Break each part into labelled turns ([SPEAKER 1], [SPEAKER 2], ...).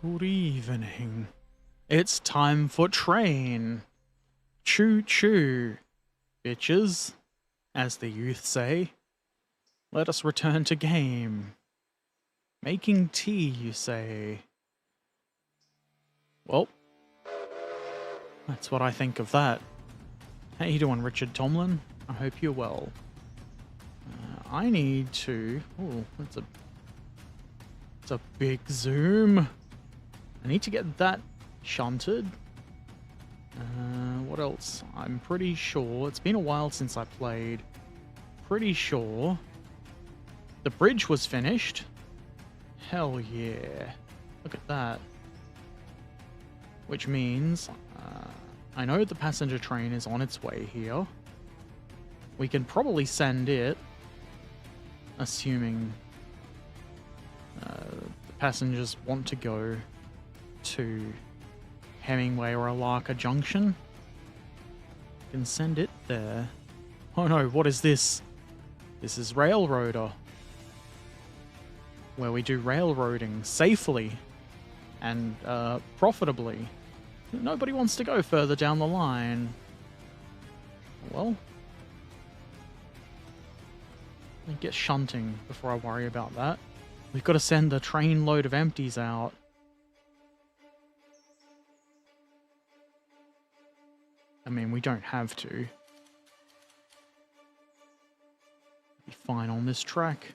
[SPEAKER 1] Good evening. It's time for train. Choo choo, bitches, as the youth say. Let us return to game. Making tea, you say. Well, that's what I think of that. How you doing, Richard Tomlin? I hope you're well. I need to... Oh, that's a big zoom. I need to get that shunted. What else? I'm pretty sure... It's been a while since I played. Pretty sure... The bridge was finished. Hell yeah. Look at that. Which means... I know the passenger train is on its way here. We can probably send it. Assuming... the passengers want to go to Hemingway or Alaka Junction. We can send it there. Oh no, what is this? This is Railroader. Where we do railroading safely and profitably. Nobody wants to go further down the line. Well, I get shunting before I worry about that. We've got to send a train load of empties out. I mean, we don't have to. Be fine on this track.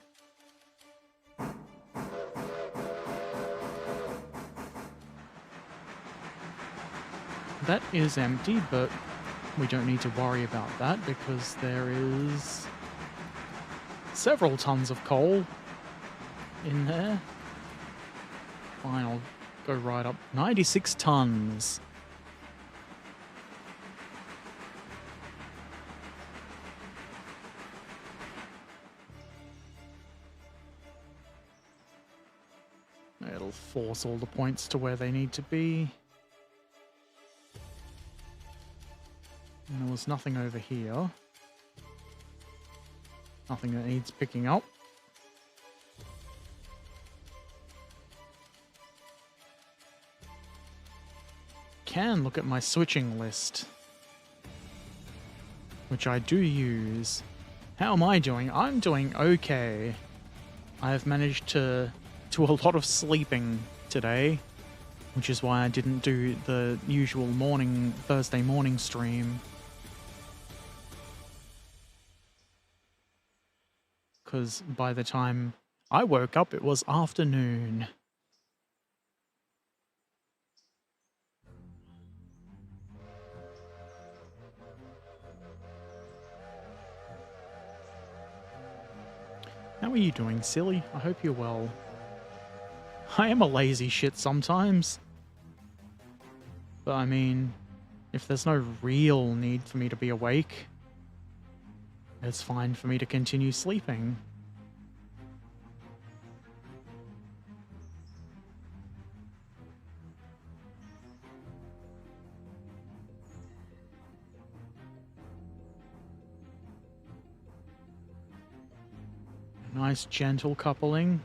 [SPEAKER 1] That is empty, but we don't need to worry about that because there is several tons of coal in there. Fine, I'll go right up. 96 tons. It'll force all the points to where they need to be. And there was nothing over here. Nothing that needs picking up. Can look at my switching list, which I do use. How am I doing? I'm doing okay. I have managed to do a lot of sleeping today, which is why I didn't do the usual Thursday morning stream. Because by the time I woke up, it was afternoon. How are you doing, silly? I hope you're well. I am a lazy shit sometimes. But I mean, if there's no real need for me to be awake, it's fine for me to continue sleeping. Nice gentle coupling.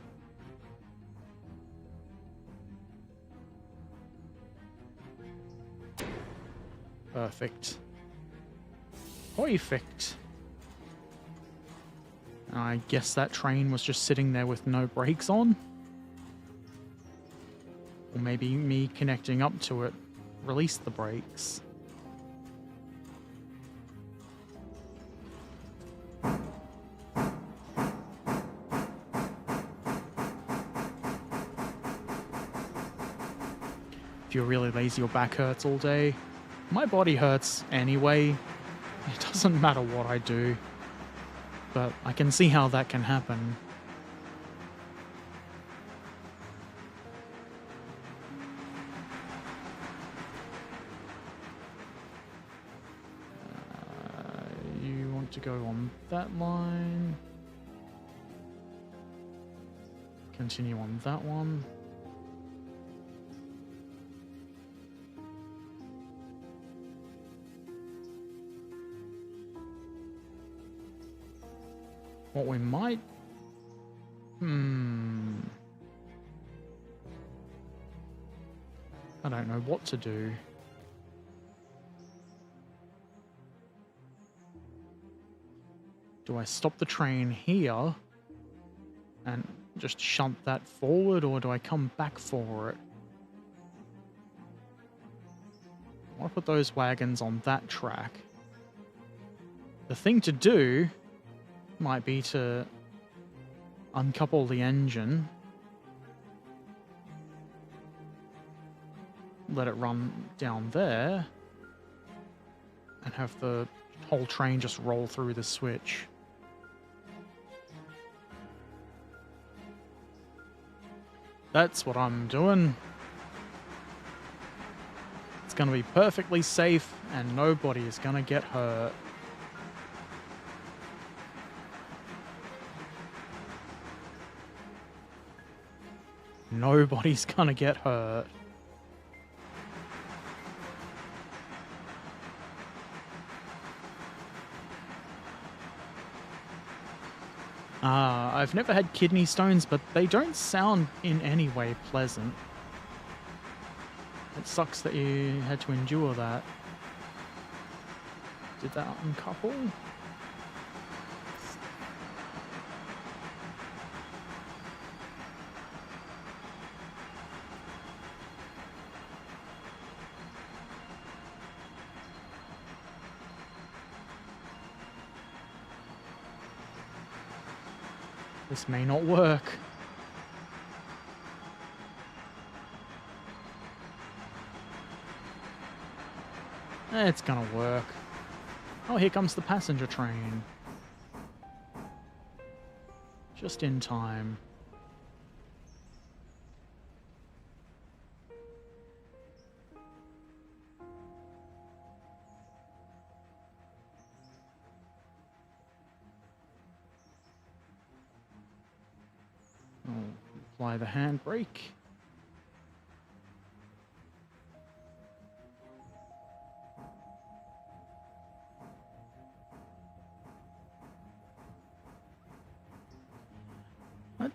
[SPEAKER 1] Perfect. Perfect. I guess that train was just sitting there with no brakes on. Or maybe me connecting up to it released the brakes. If you're really lazy, your back hurts all day. My body hurts anyway. It doesn't matter what I do. But I can see how that can happen. You want to go on that line. Continue on that one. What we might... I don't know what to do. Do I stop the train here and just shunt that forward, or do I come back for it? I want to put those wagons on that track. The thing to do might be to uncouple the engine, let it run down there, and have the whole train just roll through the switch. That's what I'm doing. It's going to be perfectly safe and nobody is going to get hurt. Nobody's going to get hurt. I've never had kidney stones, but they don't sound in any way pleasant. It sucks that you had to endure that. Did that uncouple? This may not work. It's gonna work. Oh, here comes the passenger train. Just in time. Oh, apply the handbrake.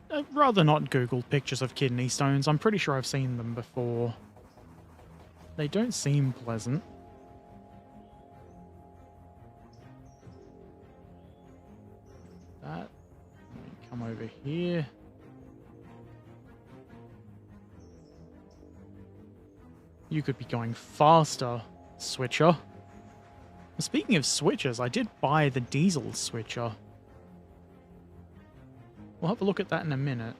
[SPEAKER 1] I'd rather not Google pictures of kidney stones. I'm pretty sure I've seen them before. They don't seem pleasant. That. Come over here. You could be going faster, switcher. Speaking of switchers, I did buy the diesel switcher. We'll have a look at that in a minute.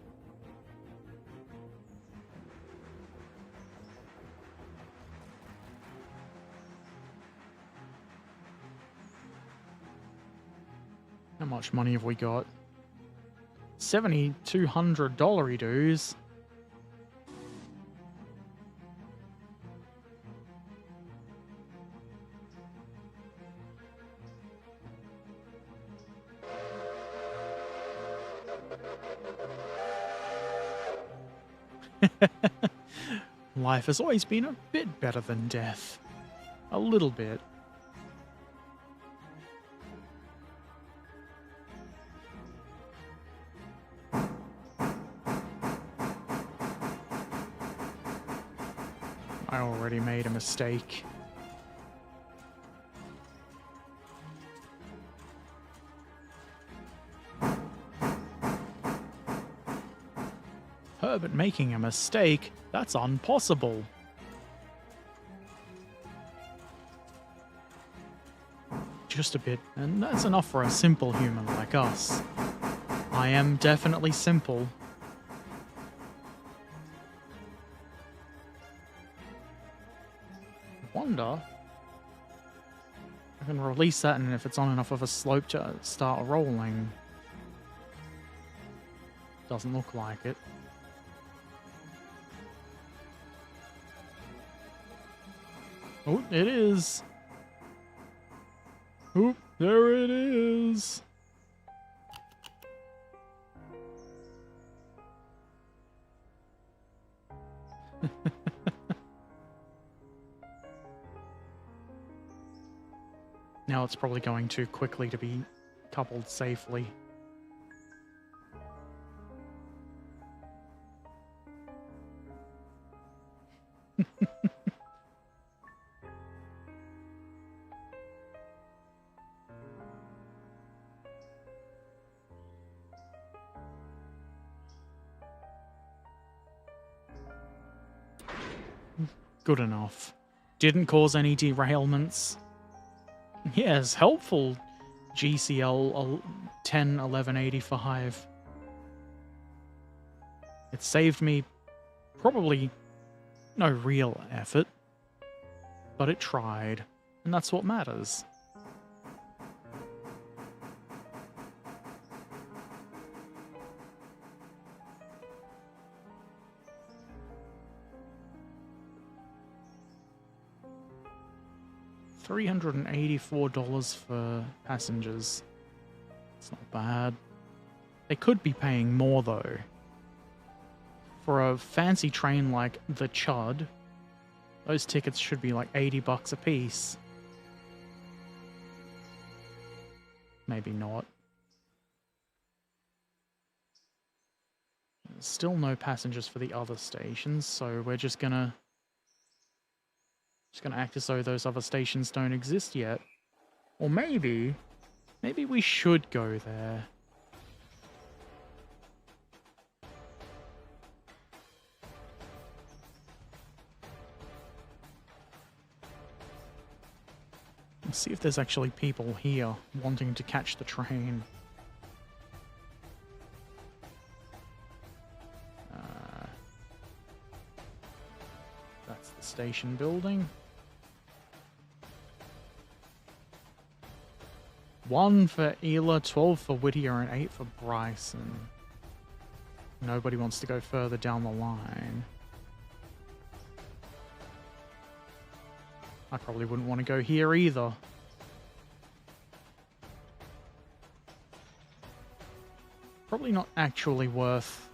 [SPEAKER 1] How much money have we got? $7,200 dues. Life has always been a bit better than death. A little bit. I already made a mistake. Herbert making a mistake? That's impossible. Just a bit, and that's enough for a simple human like us. I am definitely simple. I wonder I can release that, and if it's on enough of a slope to start rolling. Doesn't look like it. Oh, it is. Oop, there it is. Now it's probably going too quickly to be coupled safely. Good enough. Didn't cause any derailments. Yes, helpful, GCL 101185. It saved me probably no real effort, but it tried, and that's what matters. $384 for passengers. It's not bad. They could be paying more though. For a fancy train like the Chud, those tickets should be like $80 a piece. Maybe not. There's still no passengers for the other stations, so we're just gonna act as though those other stations don't exist yet. Or maybe we should go there. Let's see if there's actually people here wanting to catch the train. That's the station building. 1 for Ela, 12 for Whittier, and 8 for Bryson. Nobody wants to go further down the line. I probably wouldn't want to go here either. Probably not actually worth...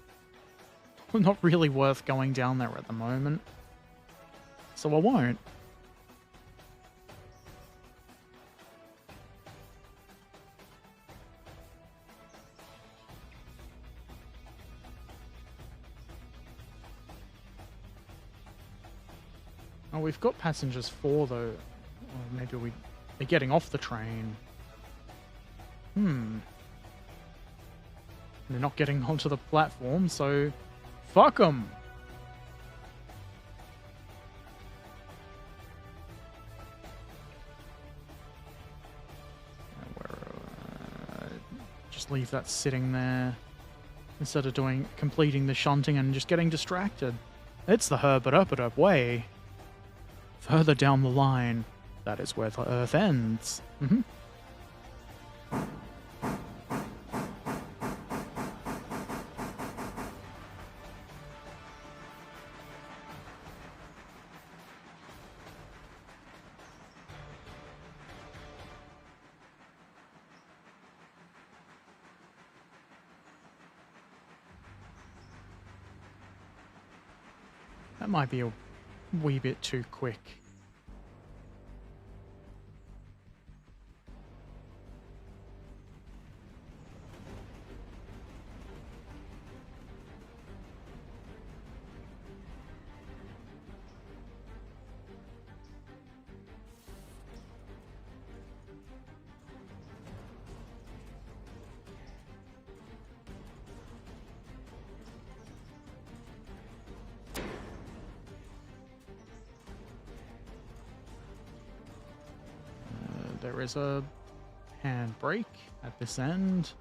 [SPEAKER 1] not really worth going down there at the moment. So I won't. Oh, we've got passengers 4 though. Or maybe they're getting off the train. They're not getting onto the platform, so fuck them. Just leave that sitting there instead of completing the shunting and just getting distracted. It's the Herbert Erpaderp way. Further down the line, that is where the Earth ends. That might be a wee bit too quick. There is a handbrake at this end.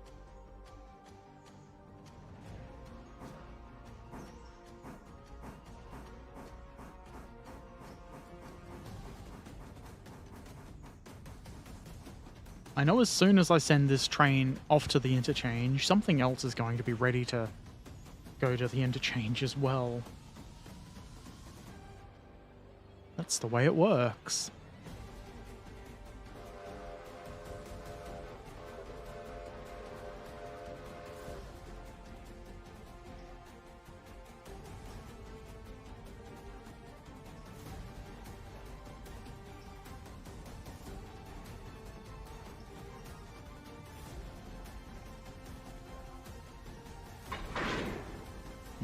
[SPEAKER 1] I know as soon as I send this train off to the interchange, something else is going to be ready to go to the interchange as well. That's the way it works.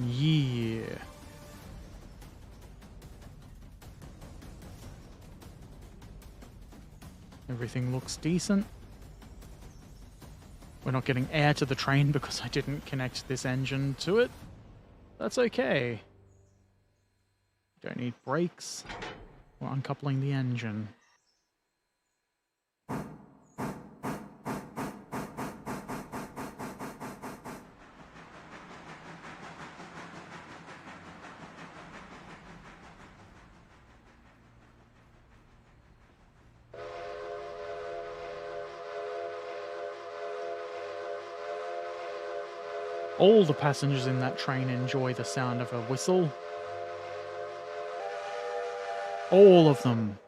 [SPEAKER 1] Yeah. Everything looks decent. We're not getting air to the train because I didn't connect this engine to it. That's okay. Don't need brakes. We're uncoupling the engine. All the passengers in that train enjoy the sound of a whistle. All of them.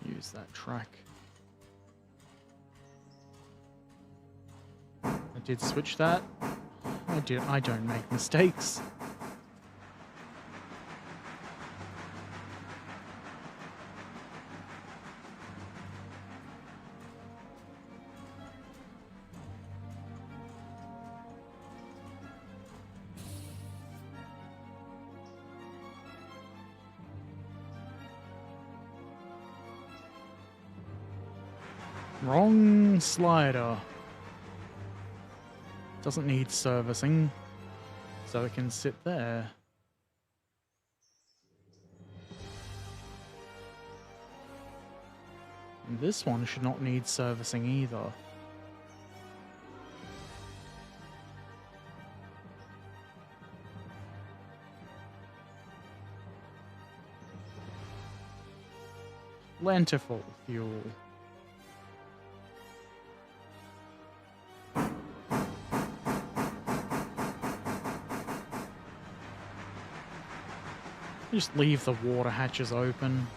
[SPEAKER 1] Use that track. I did switch that. I don't make mistakes. Wrong slider. Doesn't need servicing, so it can sit there. And this one should not need servicing either. Plentiful fuel. Just leave the water hatches open.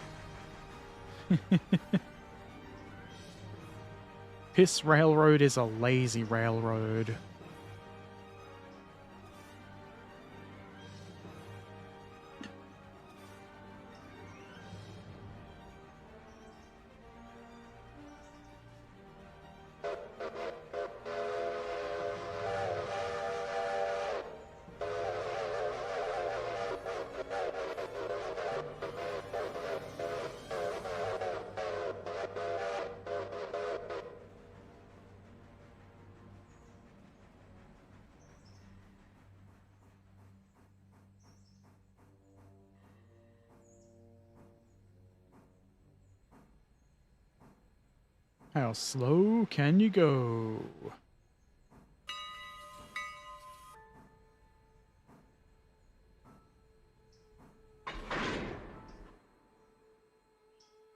[SPEAKER 1] Piss Railroad is a lazy railroad. How slow can you go?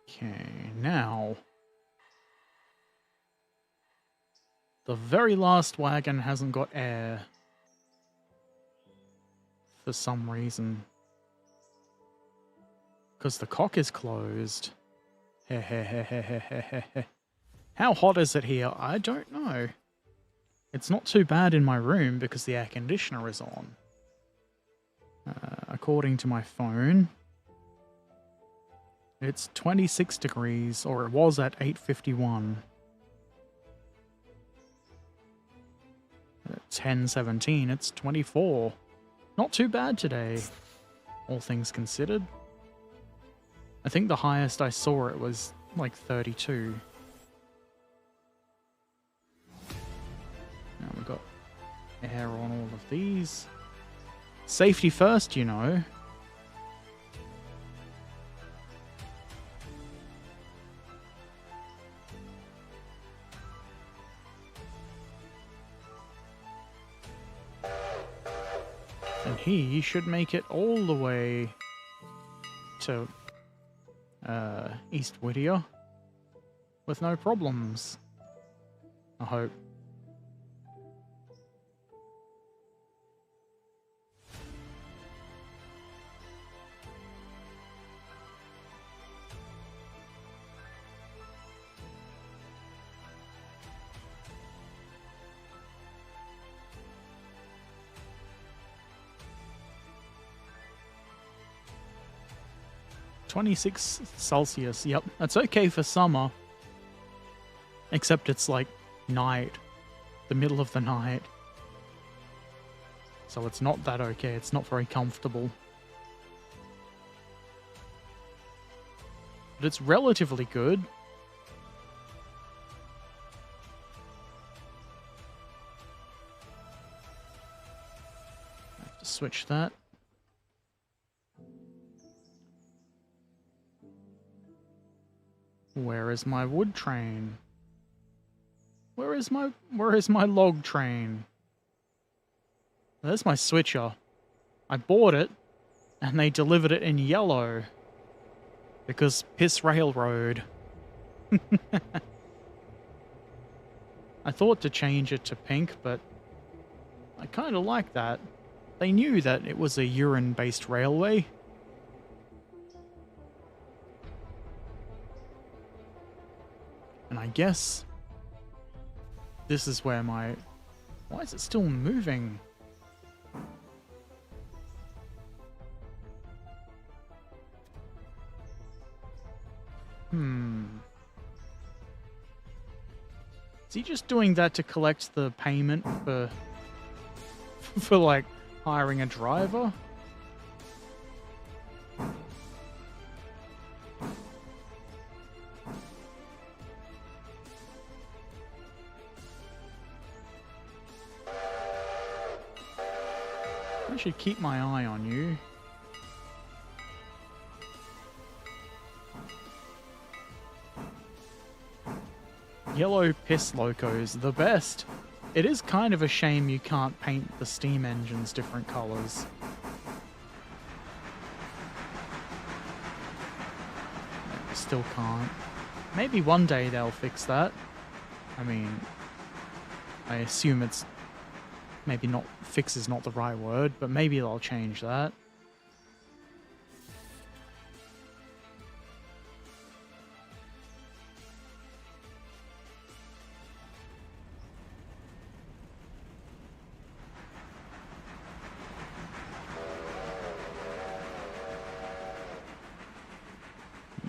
[SPEAKER 1] Okay, now the very last wagon hasn't got air for some reason. Because the cock is closed. How hot is it here? I don't know. It's not too bad in my room because the air conditioner is on. According to my phone, it's 26 degrees, or it was at 8:51. At 10:17, it's 24. Not too bad today, all things considered. I think the highest I saw it was like 32. Now we've got air on all of these. Safety first, you know. And he should make it all the way to East Whittier with no problems. I hope. (26 Celsius). Yep, that's okay for summer. Except it's like night, the middle of the night. So it's not that okay. It's not very comfortable. But it's relatively good. I have to switch that. Where is my wood train? Where is my log train? There's my switcher. I bought it, and they delivered it in yellow. Because piss railroad. I thought to change it to pink, but I kind of like that. They knew that it was a urine-based railway. And I guess this is where my... Why is it still moving? Is he just doing that to collect the payment for like hiring a driver? I should keep my eye on you. Yellow piss locos, the best. It is kind of a shame you can't paint the steam engines different colors. No, still can't. Maybe one day they'll fix that. I mean, I assume it's maybe not, fix is not the right word, but maybe they'll change that.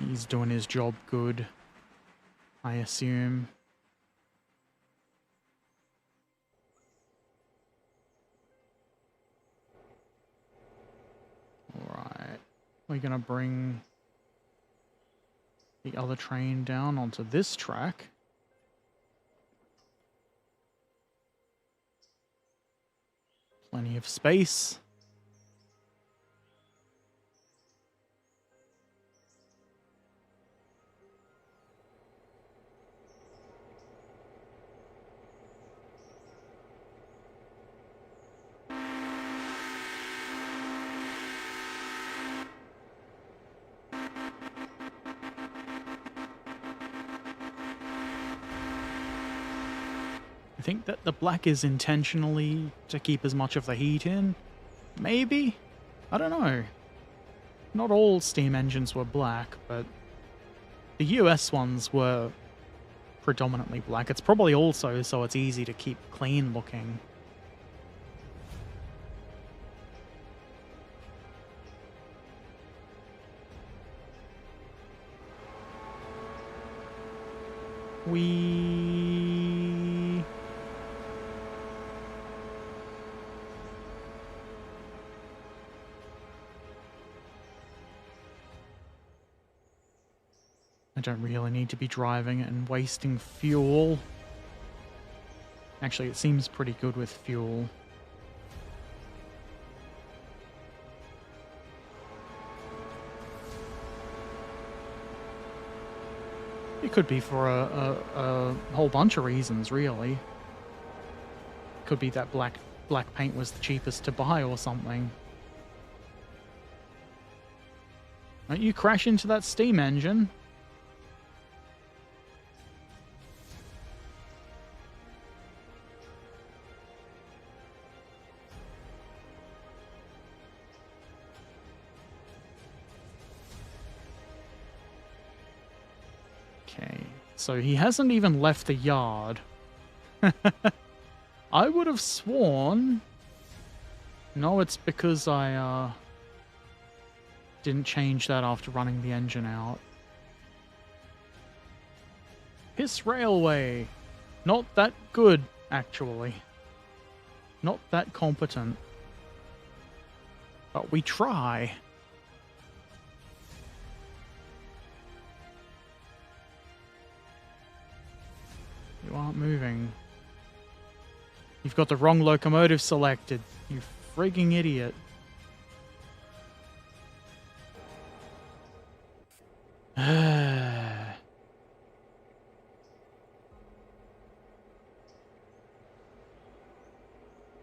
[SPEAKER 1] He's doing his job good, I assume. Alright, we're gonna bring the other train down onto this track. Plenty of space. I think that the black is intentionally to keep as much of the heat in. Maybe? I don't know. Not all steam engines were black, but the US ones were predominantly black. It's probably also so it's easy to keep clean looking. I don't really need to be driving it and wasting fuel. Actually, it seems pretty good with fuel. It could be for a whole bunch of reasons, really. Could be that black paint was the cheapest to buy or something. Don't you crash into that steam engine? Okay, so he hasn't even left the yard. I would have sworn... No, it's because I didn't change that after running the engine out. Piss railway. Not that good, actually. Not that competent. But we try. You aren't moving. You've got the wrong locomotive selected. You frigging idiot.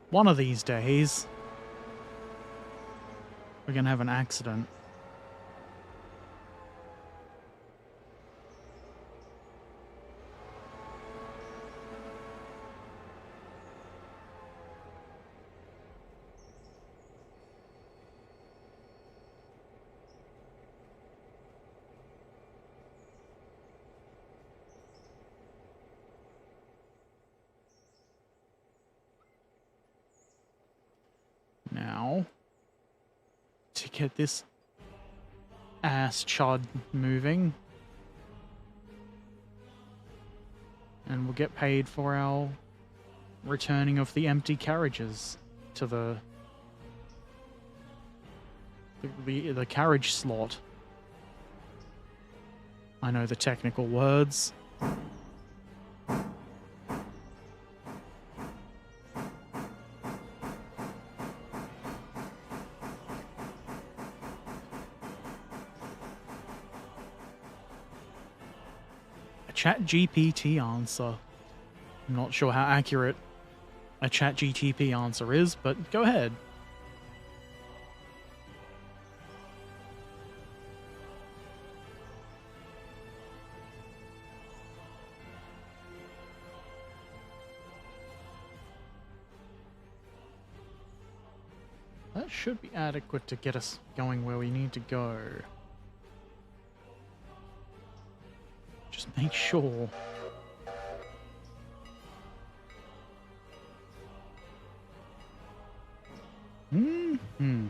[SPEAKER 1] One of these days, we're gonna have an accident. Now, to get this ass chud moving, and we'll get paid for our returning of the empty carriages to the carriage slot. I know the technical words. ChatGPT answer. I'm not sure how accurate a ChatGPT answer is, but go ahead. That should be adequate to get us going where we need to go. Just make sure. Mm-hmm.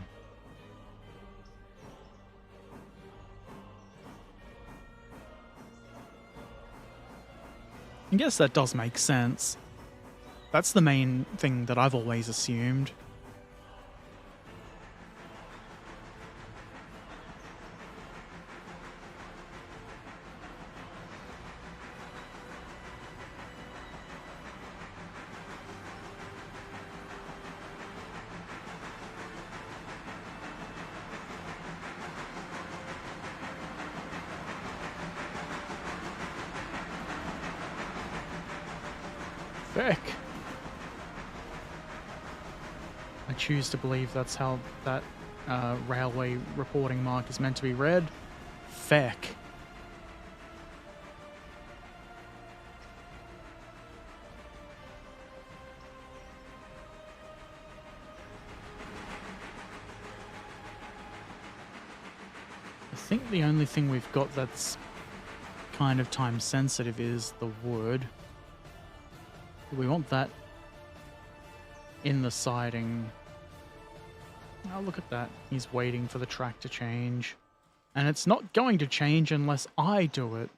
[SPEAKER 1] I guess that does make sense. That's the main thing that I've always assumed. Feck. I choose to believe that's how that railway reporting mark is meant to be read. Feck. I think the only thing we've got that's kind of time sensitive is the wood. We want that in the siding. Oh, look at that. He's waiting for the track to change. And it's not going to change unless I do it.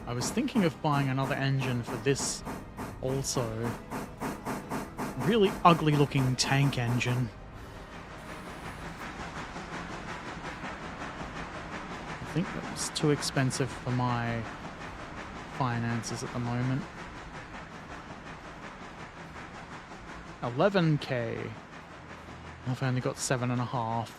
[SPEAKER 1] I was thinking of buying another engine for this also. Really ugly looking tank engine. I think that was too expensive for my finances at the moment. 11k. I've only got 7.5.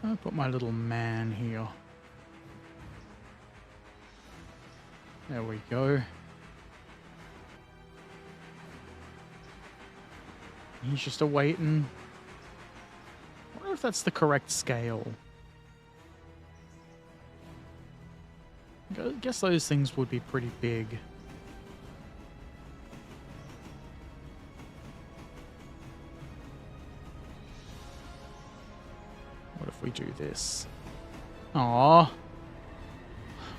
[SPEAKER 1] I'll put my little man here. There we go. He's just awaiting if that's the correct scale. I guess those things would be pretty big. What if we do this? Aww. I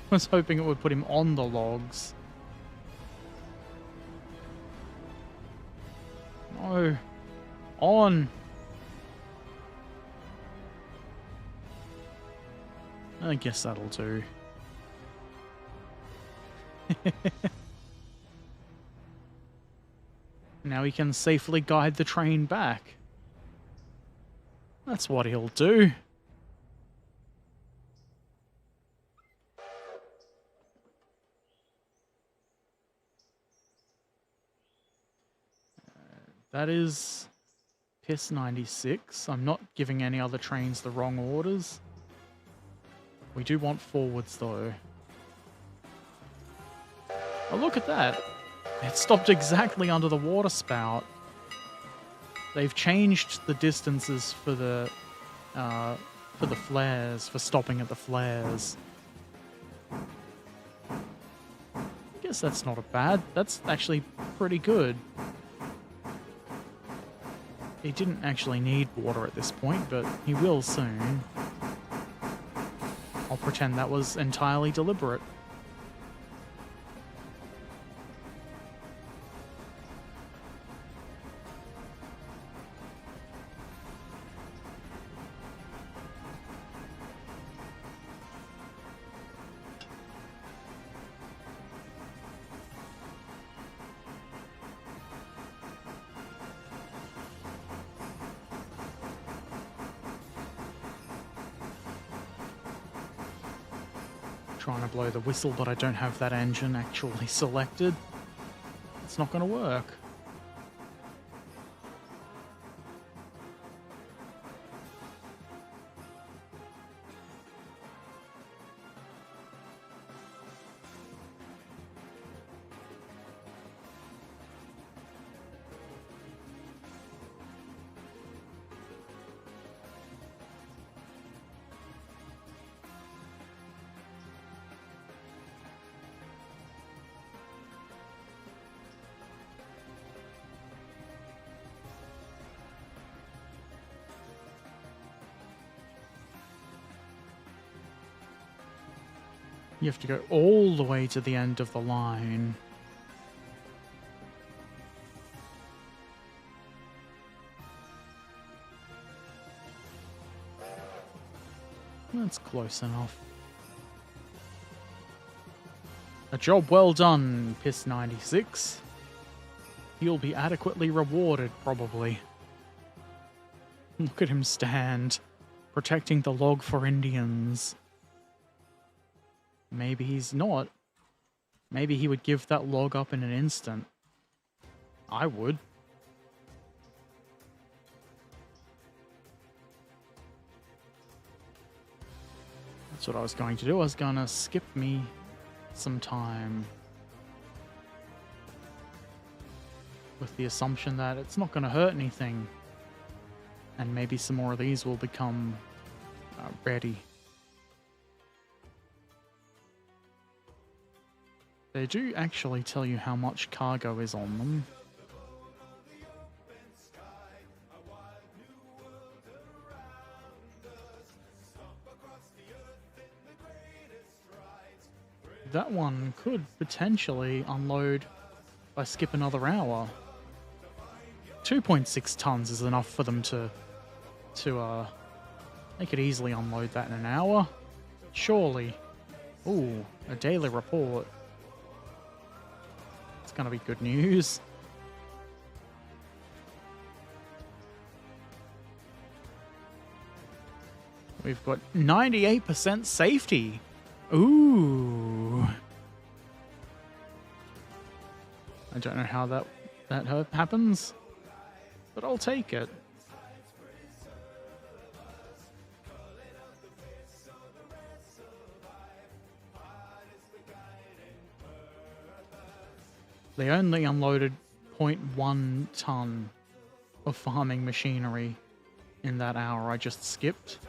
[SPEAKER 1] was hoping it would put him on the logs. No. On. I guess that'll do. Now he can safely guide the train back. That's what he'll do. That is Piss 96. I'm not giving any other trains the wrong orders. We do want forwards, though. Oh, look at that. It stopped exactly under the water spout. They've changed the distances for the flares, for stopping at the flares. I guess that's not a bad. That's actually pretty good. He didn't actually need water at this point, but he will soon. I'll pretend that was entirely deliberate. Trying to blow the whistle, but I don't have that engine actually selected. It's not going to work. You have to go all the way to the end of the line. That's close enough. A job well done, Piss 96. He'll be adequately rewarded, probably. Look at him stand, protecting the log for Indians. Maybe he's not. Maybe he would give that log up in an instant. I would. That's what I was going to do. I was going to skip me some time. With the assumption that it's not going to hurt anything. And maybe some more of these will become ready. They do actually tell you how much cargo is on them. That one could potentially unload if I skip another hour. 2.6 tons is enough for them to they could easily unload that in an hour. Surely. Ooh, a daily report. Gonna be good news. We've got 98% safety. Ooh. I don't know how that happens, but I'll take it. They only unloaded 0.1 ton of farming machinery in that hour I just skipped.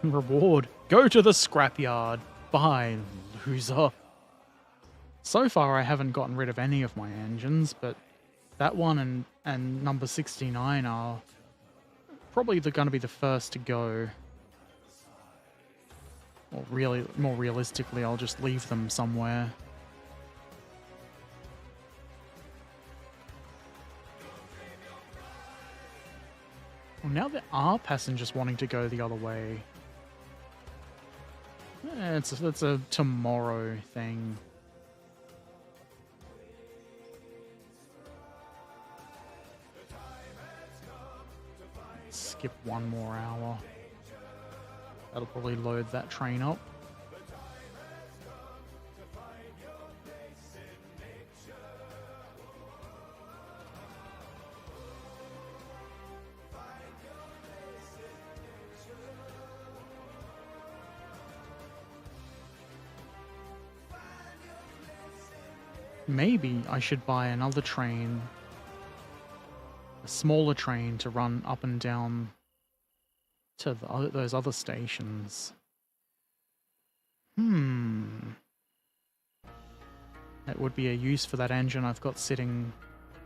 [SPEAKER 1] Reward. Go to the scrapyard. Bye, loser. So far I haven't gotten rid of any of my engines, but that one and number 69 are probably going to be the first to go. Or really, more realistically, I'll just leave them somewhere. Well, now there are passengers wanting to go the other way. It's a tomorrow thing. Skip one more hour. That'll probably load that train up. Maybe I should buy another train, a smaller train to run up and down to those other stations. That would be a use for that engine I've got sitting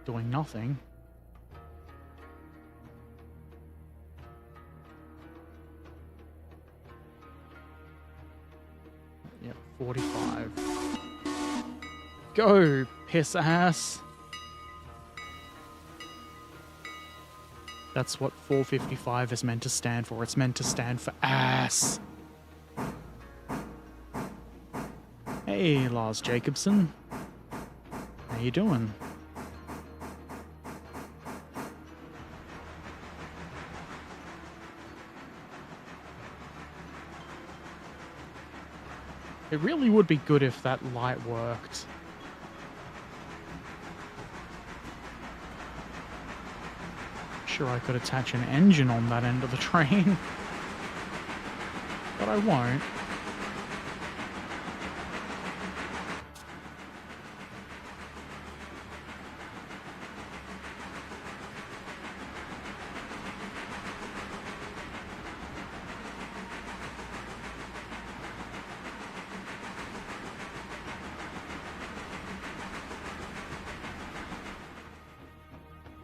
[SPEAKER 1] doing nothing. Yep, 45. Go, piss ass. That's what 455 is meant to stand for. It's meant to stand for ass. Hey, Lars Jacobson. How you doing? It really would be good if that light worked. Sure, I could attach an engine on that end of the train, but I won't.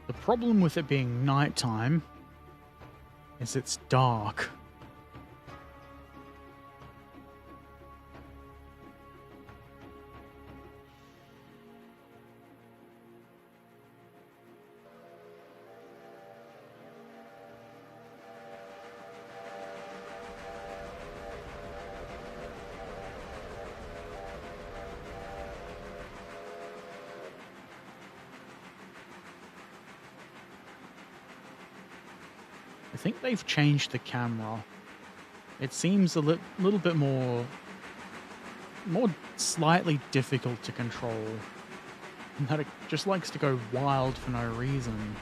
[SPEAKER 1] The problem with it being nighttime is it's dark. I think they've changed the camera. It seems a little bit more slightly difficult to control. And that it just likes to go wild for no reason.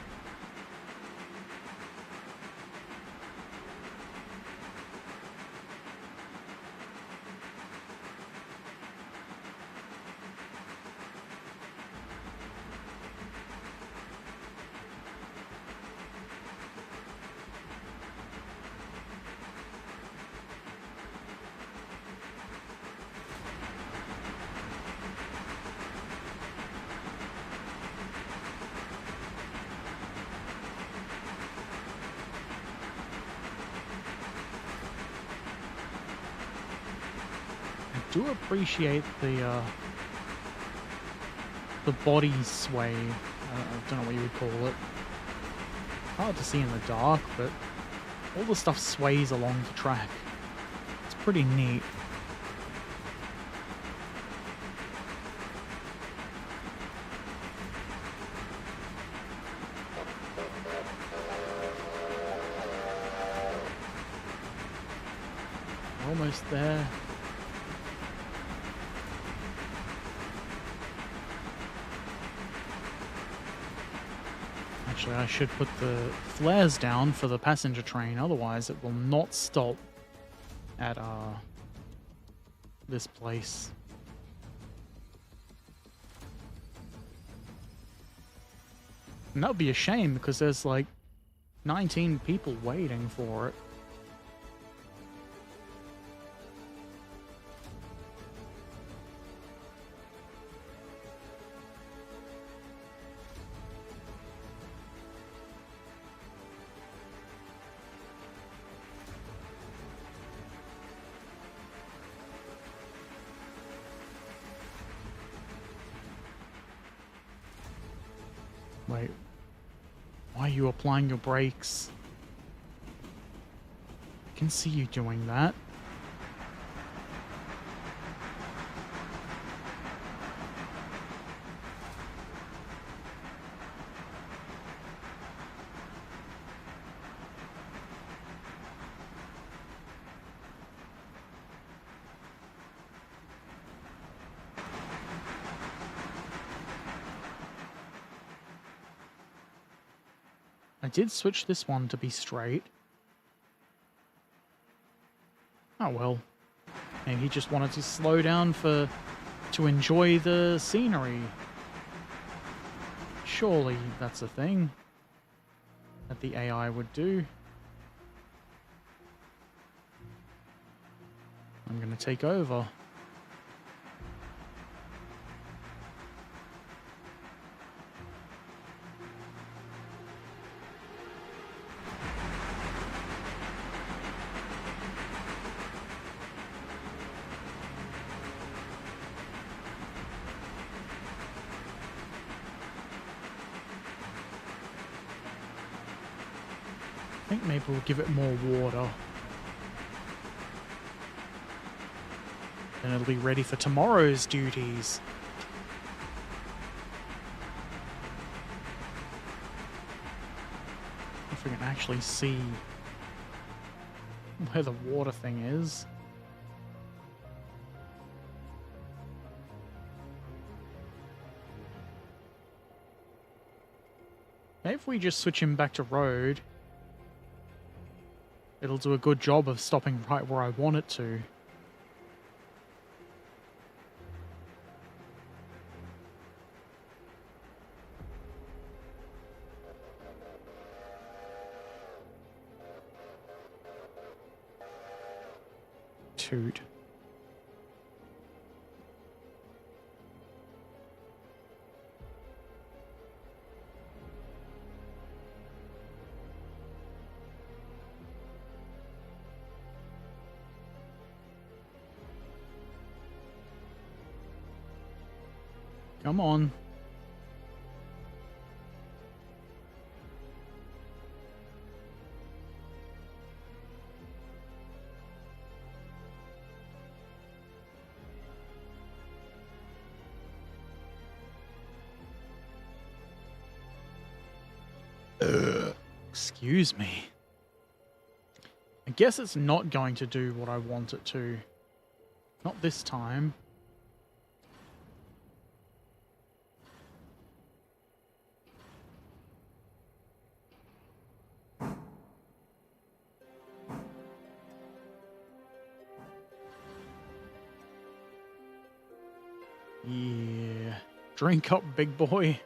[SPEAKER 1] I do appreciate the body sway. I don't know what you would call it. Hard to see in the dark, but all the stuff sways along the track. It's pretty neat. We're almost there. Actually, I should put the flares down for the passenger train, otherwise it will not stop at this place. And that would be a shame because there's like 19 people waiting for it. Wait, why are you applying your brakes? I can see you doing that. I did switch this one to be straight. Oh well. Maybe he just wanted to slow down to enjoy the scenery. Surely that's a thing that the AI would do. I'm gonna take over. I think maybe we'll give it more water. Then it'll be ready for tomorrow's duties. If we can actually see where the water thing is. Maybe if we just switch him back to road, it'll do a good job of stopping right where I want it to. Toot. Come on. Excuse me. I guess it's not going to do what I want it to. Not this time. Yeah. Drink up, big boy.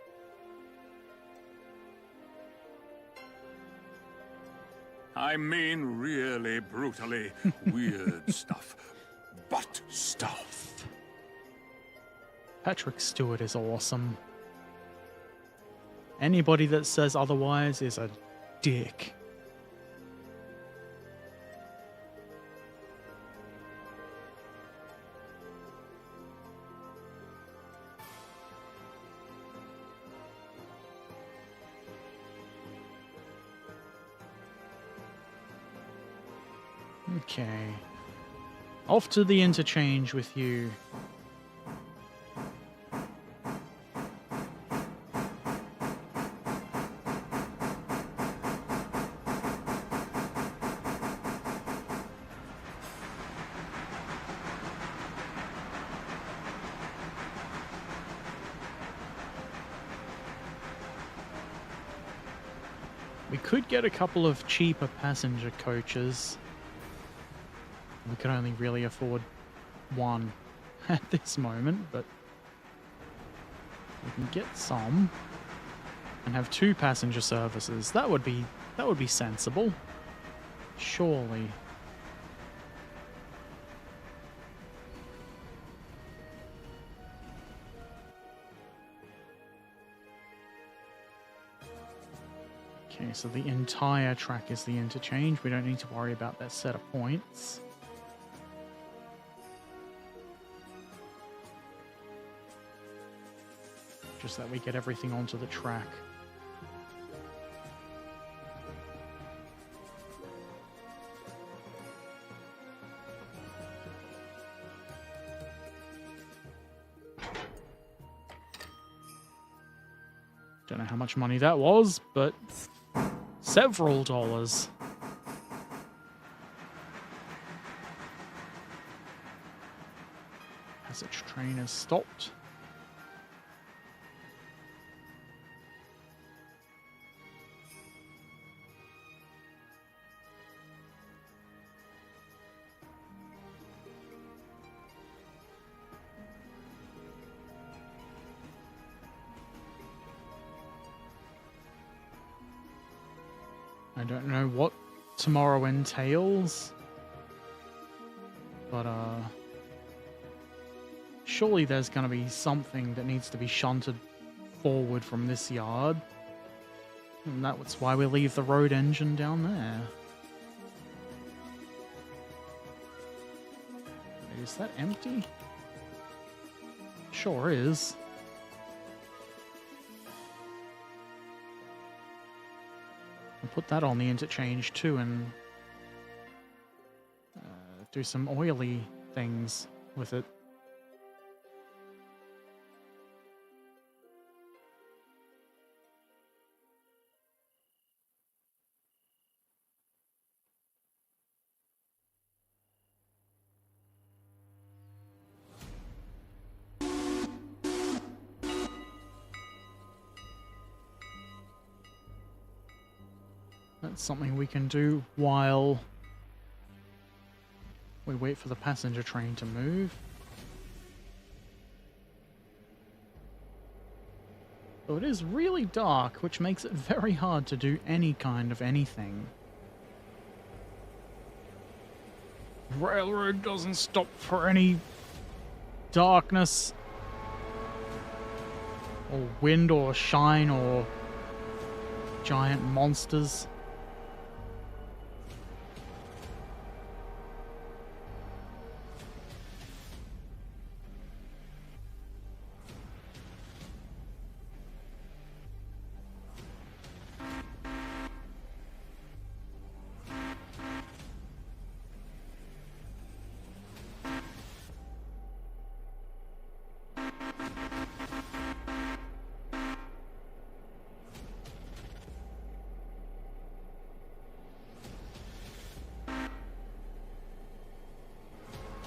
[SPEAKER 2] I mean really brutally weird stuff. But stuff.
[SPEAKER 1] Patrick Stewart is awesome. Anybody that says otherwise is a dick. Okay. Off to the interchange with you. We could get a couple of cheaper passenger coaches. We could only really afford one at this moment, but we can get some and have 2 passenger services. That would be sensible. Surely. Okay, so the entire track is the interchange. We don't need to worry about that set of points. Just that we get everything onto the track. Don't know how much money that was, but several dollars. Passage train has stopped. I don't know what tomorrow entails, but surely there's going to be something that needs to be shunted forward from this yard, and that's why we leave the road engine down there. Is that empty? Sure is. I'll put that on the interchange too and do some oily things with it. That's something we can do while we wait for the passenger train to move. So it is really dark, which makes it very hard to do any kind of anything. Railroad doesn't stop for any darkness or wind or shine or giant monsters.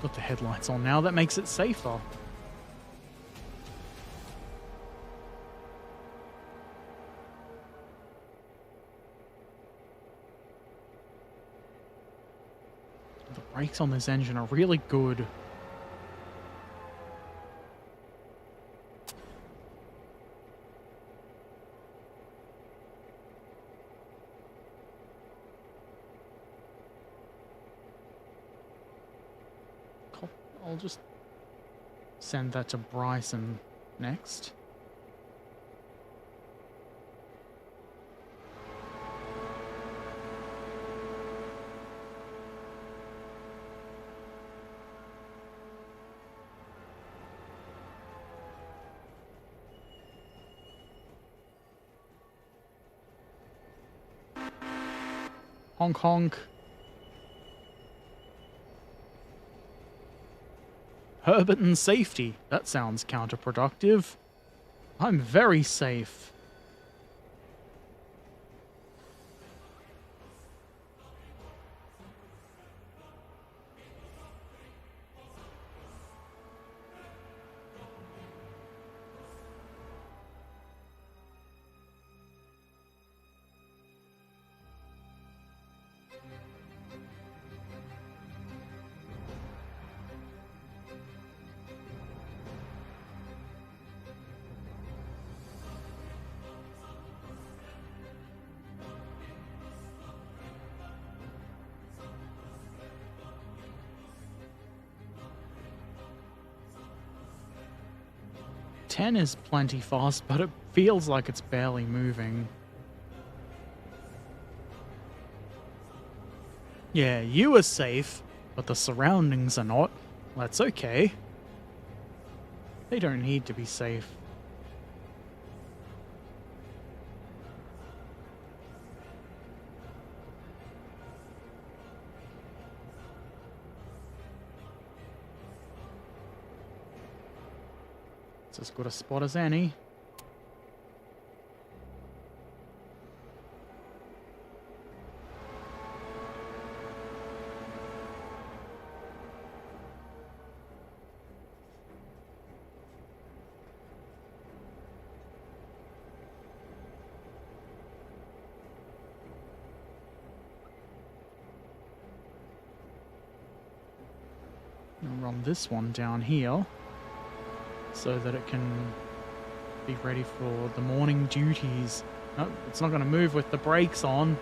[SPEAKER 1] Got the headlights on now, that makes it safer. The brakes on this engine are really good. I'll just send that to Bryson next. Honk honk. Herbert and safety. That sounds counterproductive. I'm very safe. 10 is plenty fast, but it feels like it's barely moving. Yeah, you are safe, but the surroundings are not. That's okay. They don't need to be safe. It's as good a spot as any. I'll run this one down here so that it can be ready for the morning duties. No, it's not going to move with the brakes on.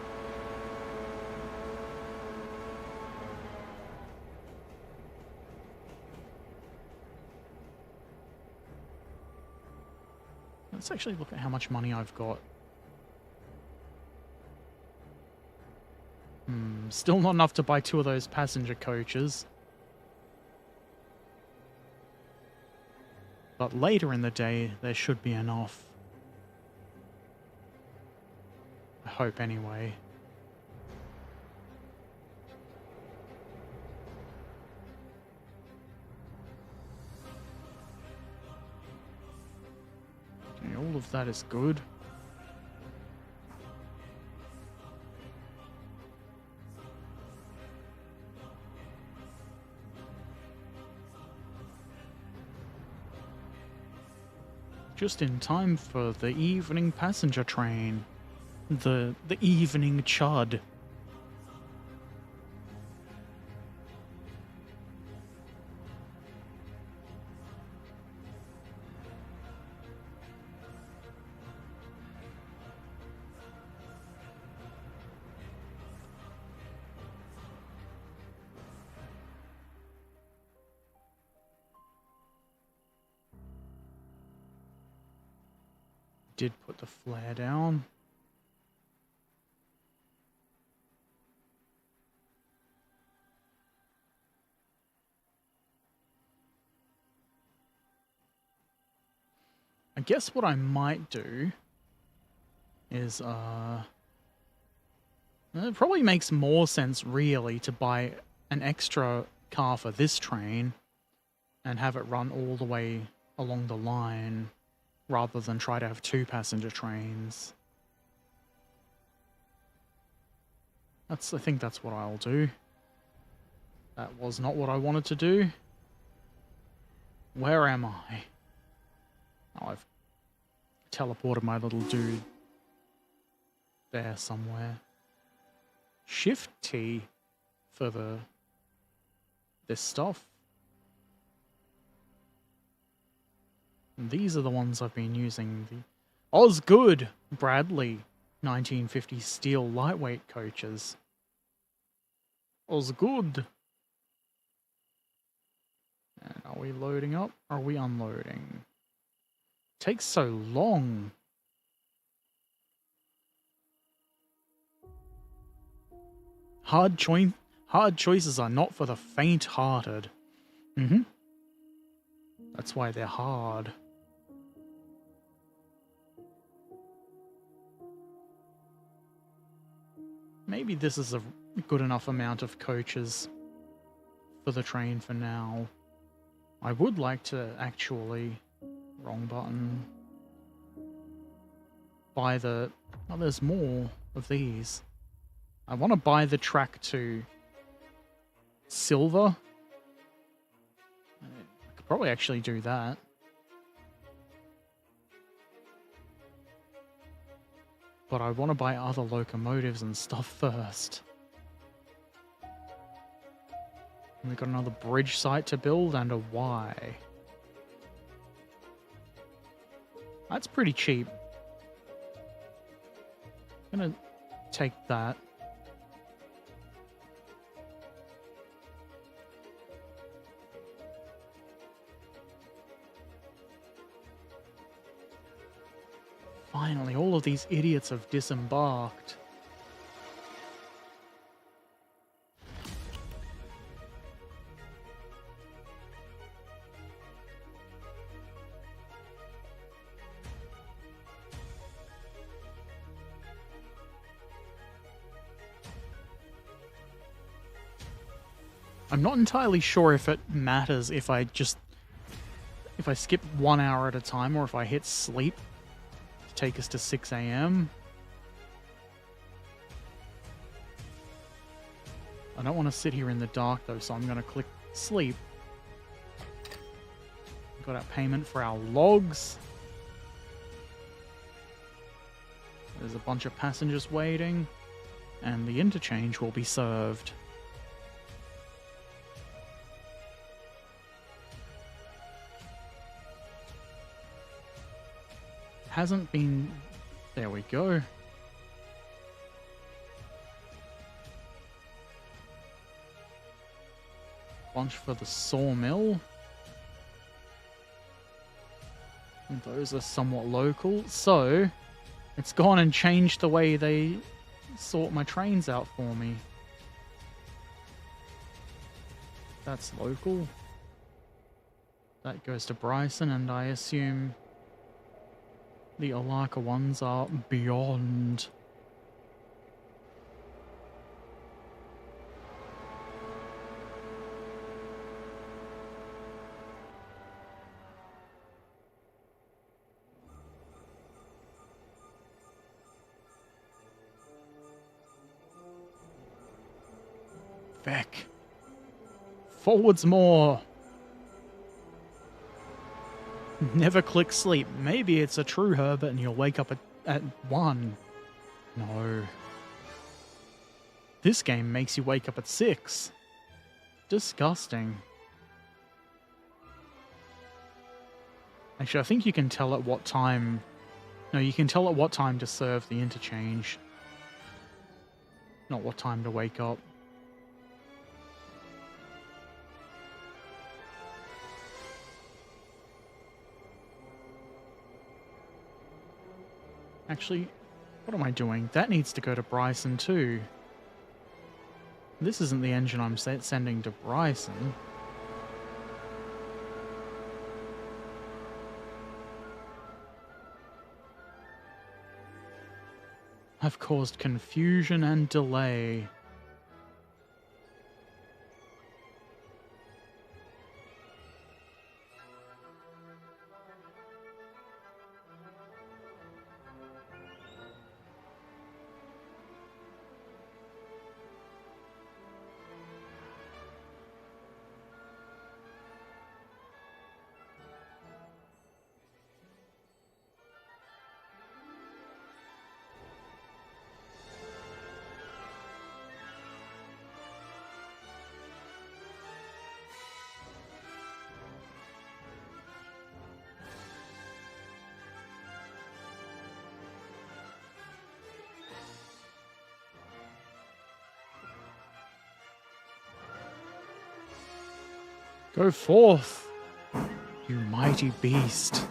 [SPEAKER 1] Let's actually look at how much money I've got. Still not enough to buy 2 of those passenger coaches. But later in the day, there should be enough. I hope anyway. Okay, all of that is good. Just in time for the evening passenger train. The evening chud. Did put the flare down. I guess what I might do is it probably makes more sense really to buy an extra car for this train and have it run all the way along the line, rather than try to have 2 passenger trains. I think that's what I'll do. That was not what I wanted to do. Where am I? Oh, I've teleported my little dude there somewhere. Shift T for this stuff. These are the ones I've been using. The Osgood Bradley 1950 steel lightweight coaches. Osgood. And are we loading up? Or are we unloading? Takes so long. Hard choices are not for the faint-hearted. That's why they're hard. Maybe this is a good enough amount of coaches for the train for now. I would like to actually... Wrong button. Buy the... Oh, there's more of these. I want to buy the track to silver. I could probably actually do that. But I want to buy other locomotives and stuff first. And we've got another bridge site to build and a Y. That's pretty cheap. I'm gonna take that. Finally, all of these idiots have disembarked. I'm not entirely sure if it matters if I skip 1 hour at a time or if I hit sleep to take us to 6 a.m. I don't want to sit here in the dark though, so I'm going to click sleep. Got our payment for our logs. There's a bunch of passengers waiting, and the interchange will be served. Hasn't been... There we go. Bunch for the sawmill. And those are somewhat local. So, it's gone and changed the way they sort my trains out for me. That's local. That goes to Bryson, and I assume the Alaka ones are beyond. Feck. Forwards more. Never click sleep. Maybe it's a true Herbert and you'll wake up at 1. No. This game makes you wake up at 6. Disgusting. Actually, I think you can tell at what time... No, you can tell at what time to serve the interchange. Not what time to wake up. Actually, what am I doing? That needs to go to Bryson too. This isn't the engine I'm sending to Bryson. I've caused confusion and delay. Go forth, you mighty beast.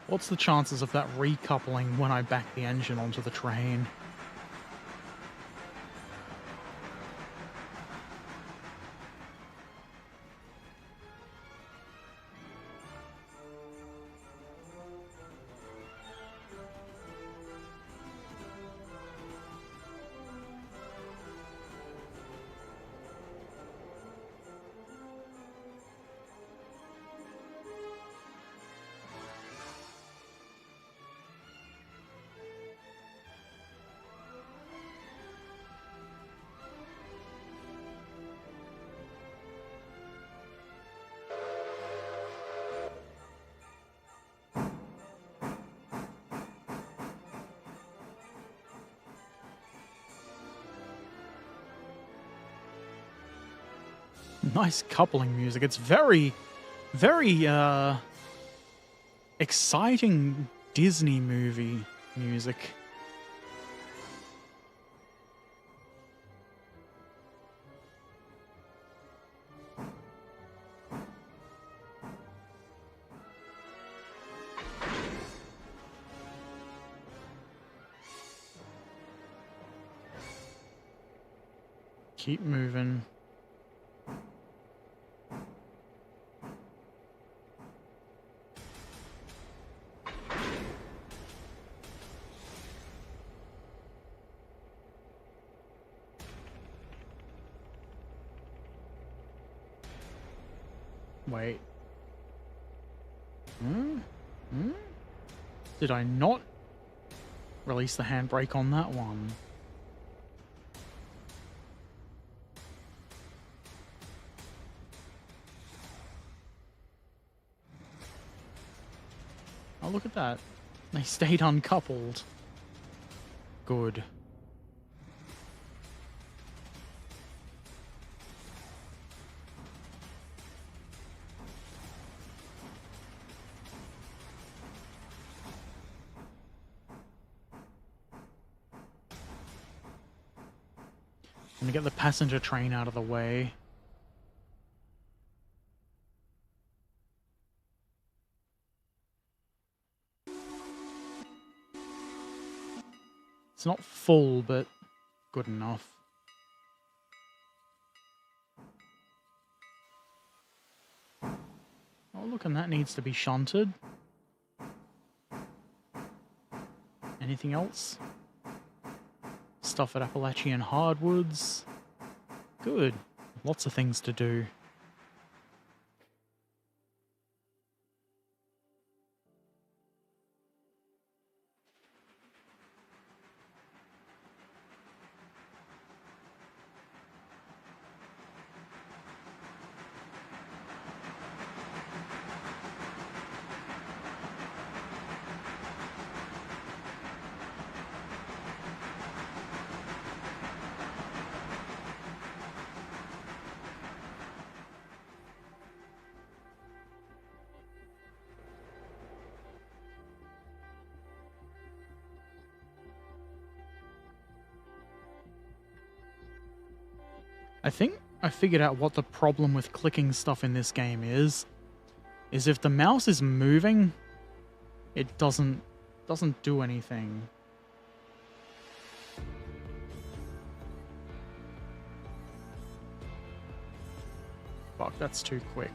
[SPEAKER 1] What's the chances of that recoupling when I back the engine onto the train? Nice coupling music. It's very, very, exciting Disney movie music. Keep moving. Wait. Did I not release the handbrake on that one? Oh, look at that. They stayed uncoupled. Good. Let me get the passenger train out of the way. It's not full, but good enough. Oh, look, and that needs to be shunted. Anything else? Stuff at Appalachian Hardwoods. Good. Lots of things to do. I think I figured out what the problem with clicking stuff in this game is if the mouse is moving, it doesn't do anything. Fuck, that's too quick.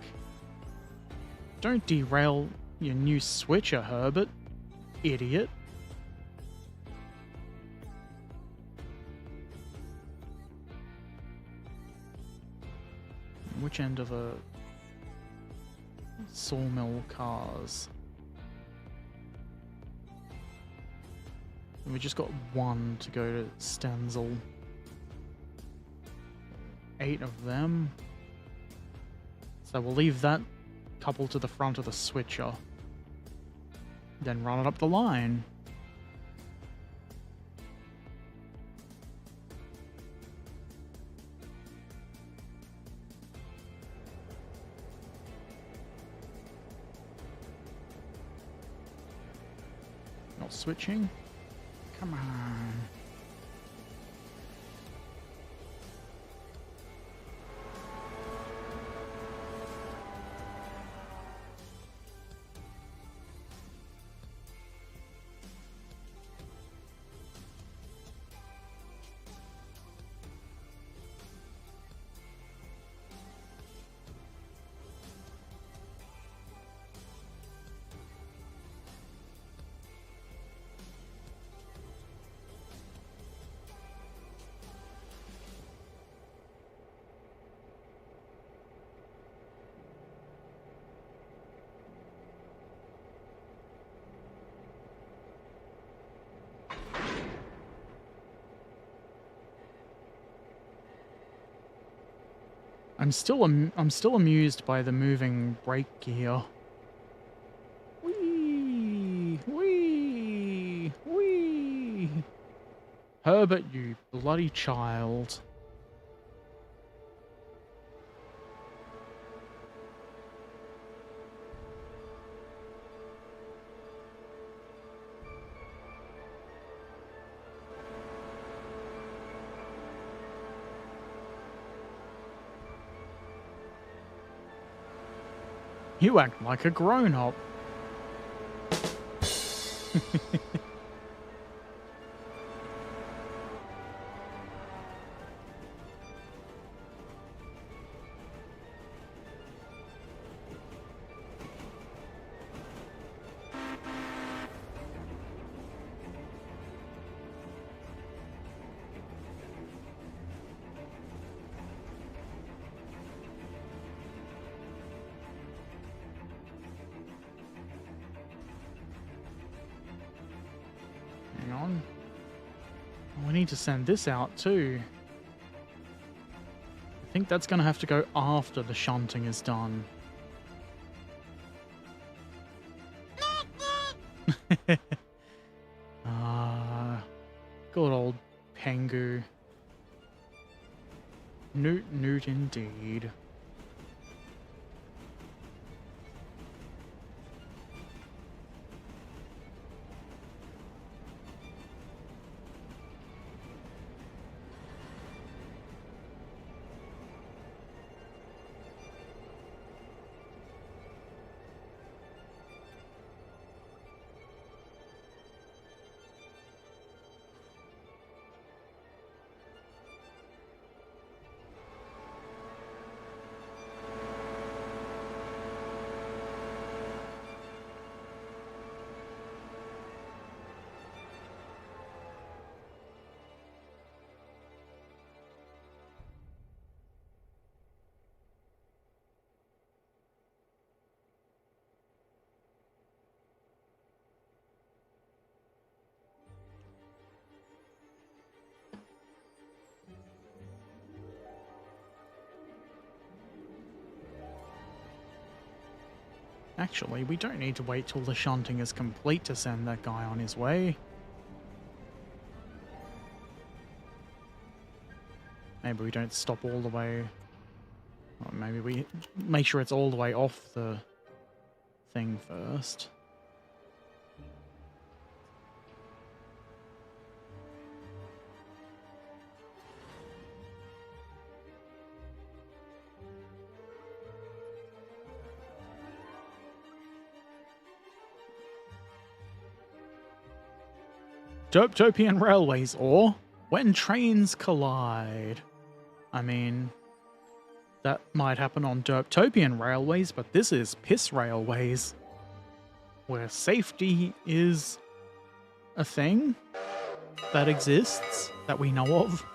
[SPEAKER 1] Don't derail your new switcher, Herbert. Idiot. Which end of the sawmill cars? We just got one to go to Stenzel. 8 of them. So we'll leave that couple to the front of the switcher. Then run it up the line. Not switching? Come on. I'm still amused by the moving brake gear. Whee! Whee! Whee! Herbert, you bloody child. You act like a grown-up. Hang on. We need to send this out too. I think that's going to have to go after the shunting is done. Good old Pengu. Newt indeed. Actually, we don't need to wait till the shunting is complete to send that guy on his way. Maybe we don't stop all the way. Or maybe we make sure it's all the way off the thing first. Derptopian railways, or when trains collide. I mean, that might happen on Derptopian railways, but this is piss railways, where safety is a thing that exists that we know of.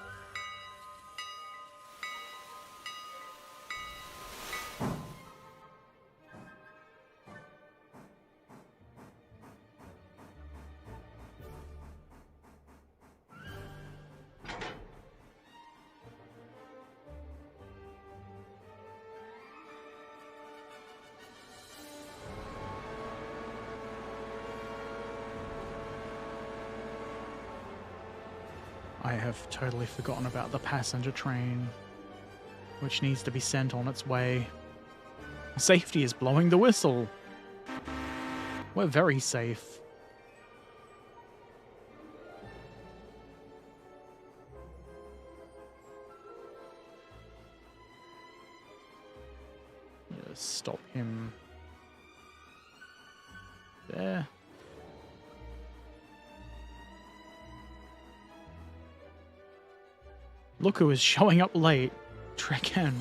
[SPEAKER 1] I have totally forgotten about the passenger train, which needs to be sent on its way. Safety is blowing the whistle. We're very safe. Just stop him there. Look who is showing up late. Trekken,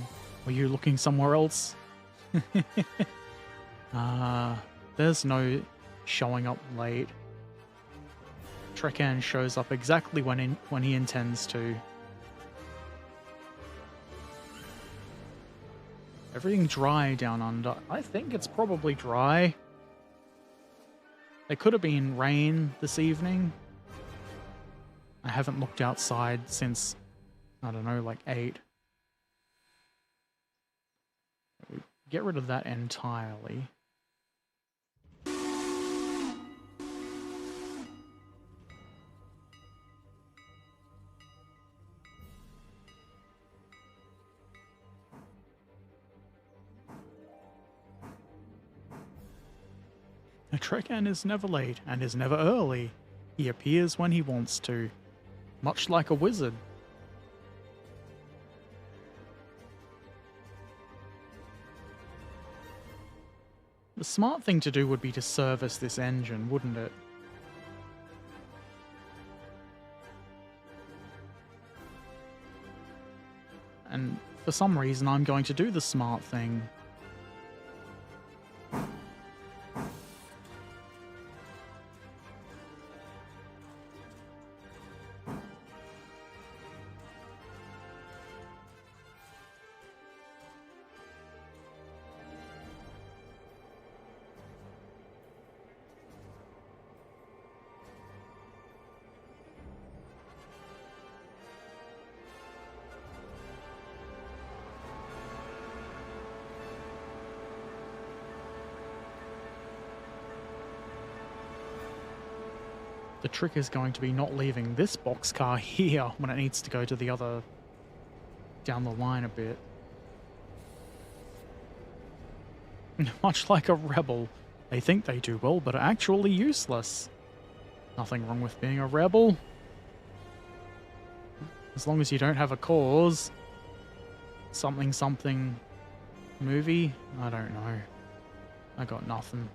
[SPEAKER 1] were you looking somewhere else? There's no showing up late. Trekken shows up exactly when he intends to. Everything dry down under. I think it's probably dry. There could have been rain this evening. I haven't looked outside since, I don't know, like 8. Get rid of that entirely. A Trekken is never late and is never early. He appears when he wants to, much like a wizard. The smart thing to do would be to service this engine, wouldn't it? And for some reason, I'm going to do the smart thing. The trick is going to be not leaving this boxcar here when it needs to go to the other down the line a bit. Much like a rebel, they think they do well, but are actually useless. Nothing wrong with being a rebel. As long as you don't have a cause. Something movie? I don't know. I got nothing.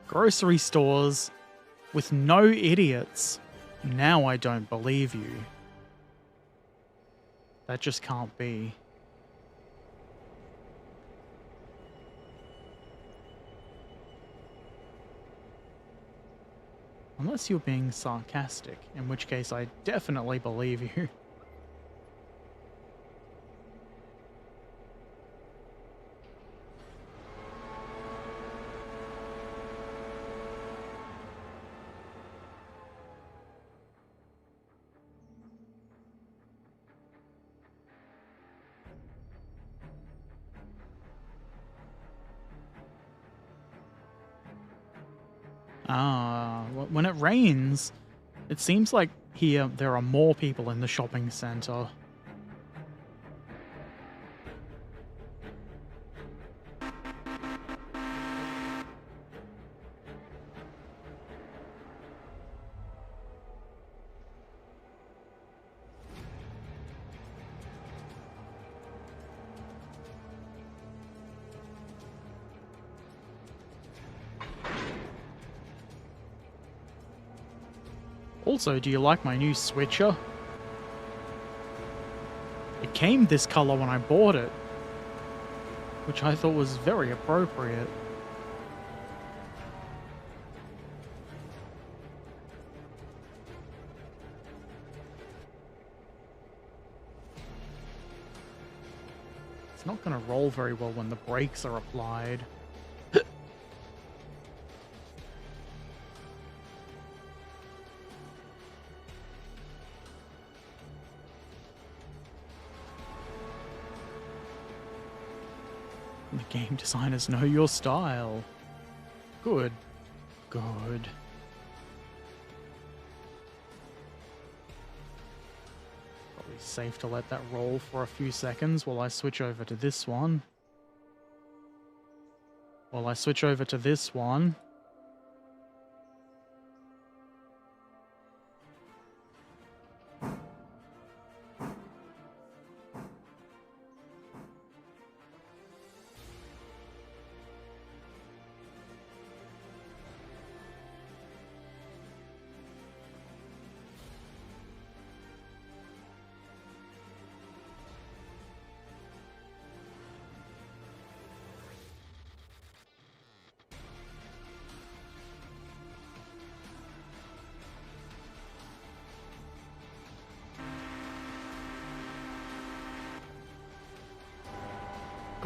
[SPEAKER 1] Grocery stores with no idiots. Now I don't believe you. That just can't be. Unless you're being sarcastic, in which case I definitely believe you. When it rains, it seems like here there are more people in the shopping center. Also, do you like my new switcher? It came this color when I bought it, which I thought was very appropriate. It's not going to roll very well when the brakes are applied. The game designers know your style. Good. Good. Probably safe to let that roll for a few seconds while I switch over to this one. While I switch over to this one.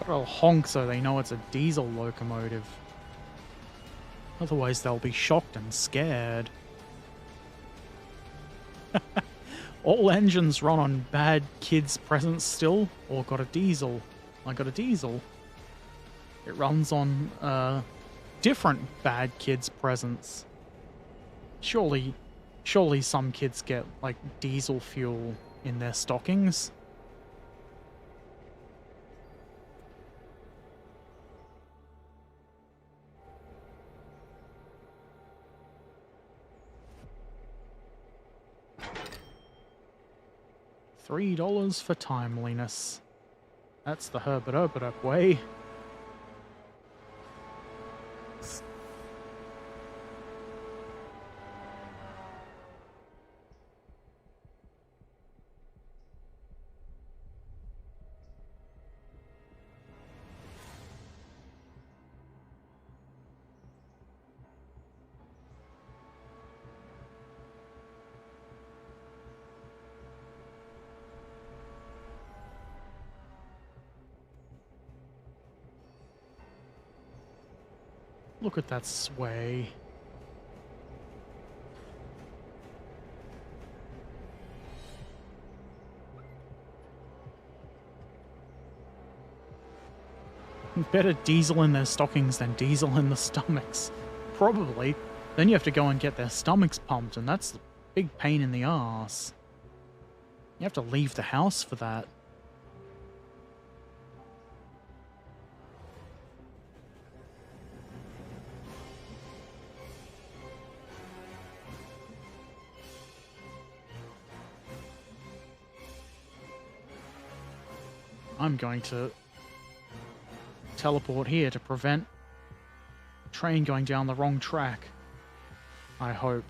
[SPEAKER 1] Gotta honk so they know it's a diesel locomotive. Otherwise they'll be shocked and scared. All engines run on bad kids' presents still, or got a diesel. I got a diesel. It runs on different bad kids' presents. Surely some kids get, like, diesel fuel in their stockings. $3 for timeliness. That's the Herbert Erpaderp way. Look at that sway. Better diesel in their stockings than diesel in the stomachs. Probably. Then you have to go and get their stomachs pumped, and that's a big pain in the arse. You have to leave the house for that. I'm going to teleport here to prevent the train going down the wrong track. I hope.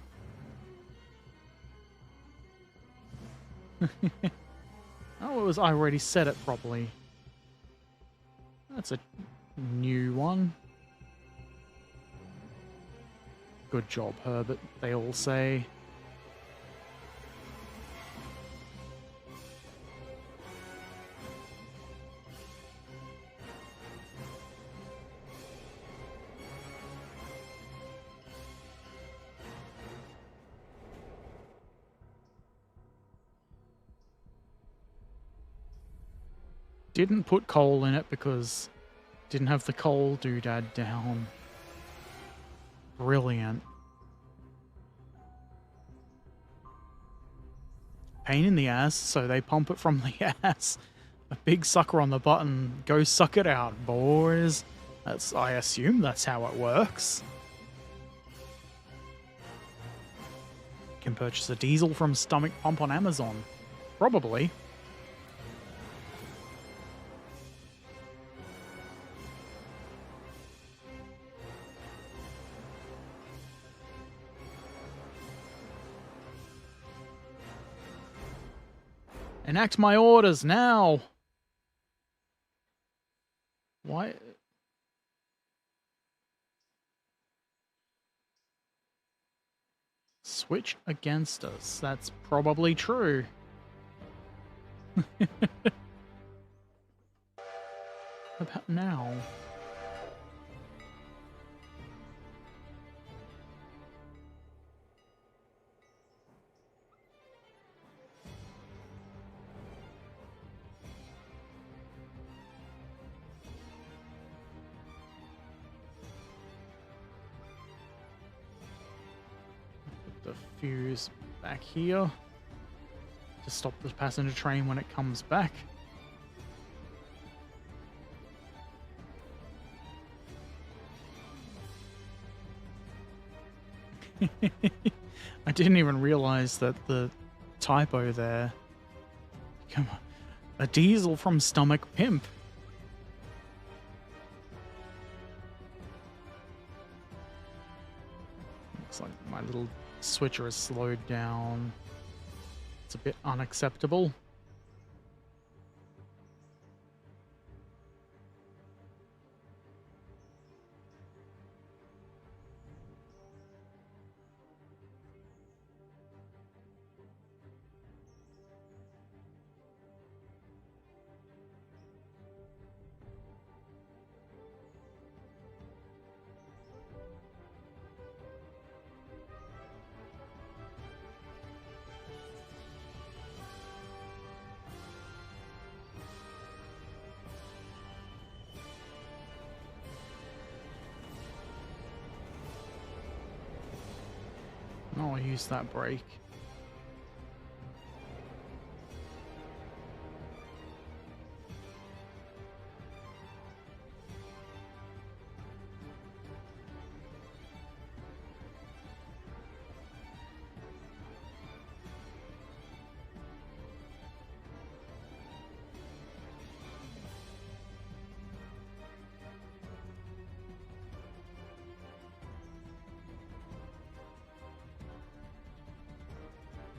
[SPEAKER 1] Oh, I already said it properly. That's a new one. Good job, Herbert, they all say. Didn't put coal in it because didn't have the coal doodad down. Brilliant. Pain in the ass, so they pump it from the ass. A big sucker on the button. Go suck it out, boys. I assume that's how it works. Can purchase a diesel from Stomach Pump on Amazon. Probably. Enact my orders now. Why? Switch against us. That's probably true. About now? The fuse back here to stop the passenger train when it comes back. I didn't even realize that the typo there. Come on. A diesel from Stomach Pimp. Looks like my little switcher is slowed down. It's a bit unacceptable. I'll use that brake.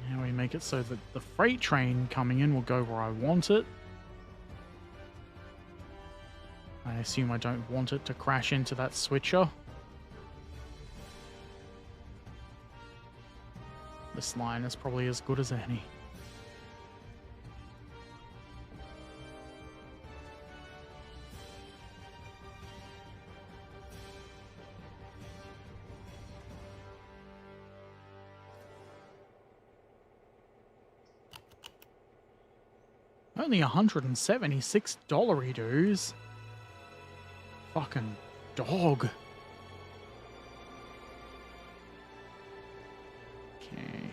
[SPEAKER 1] Now we make it so that the freight train coming in will go where I want it. I assume I don't want it to crash into that switcher. This line is probably as good as any. Only $176 dues. Fucking dog. Okay.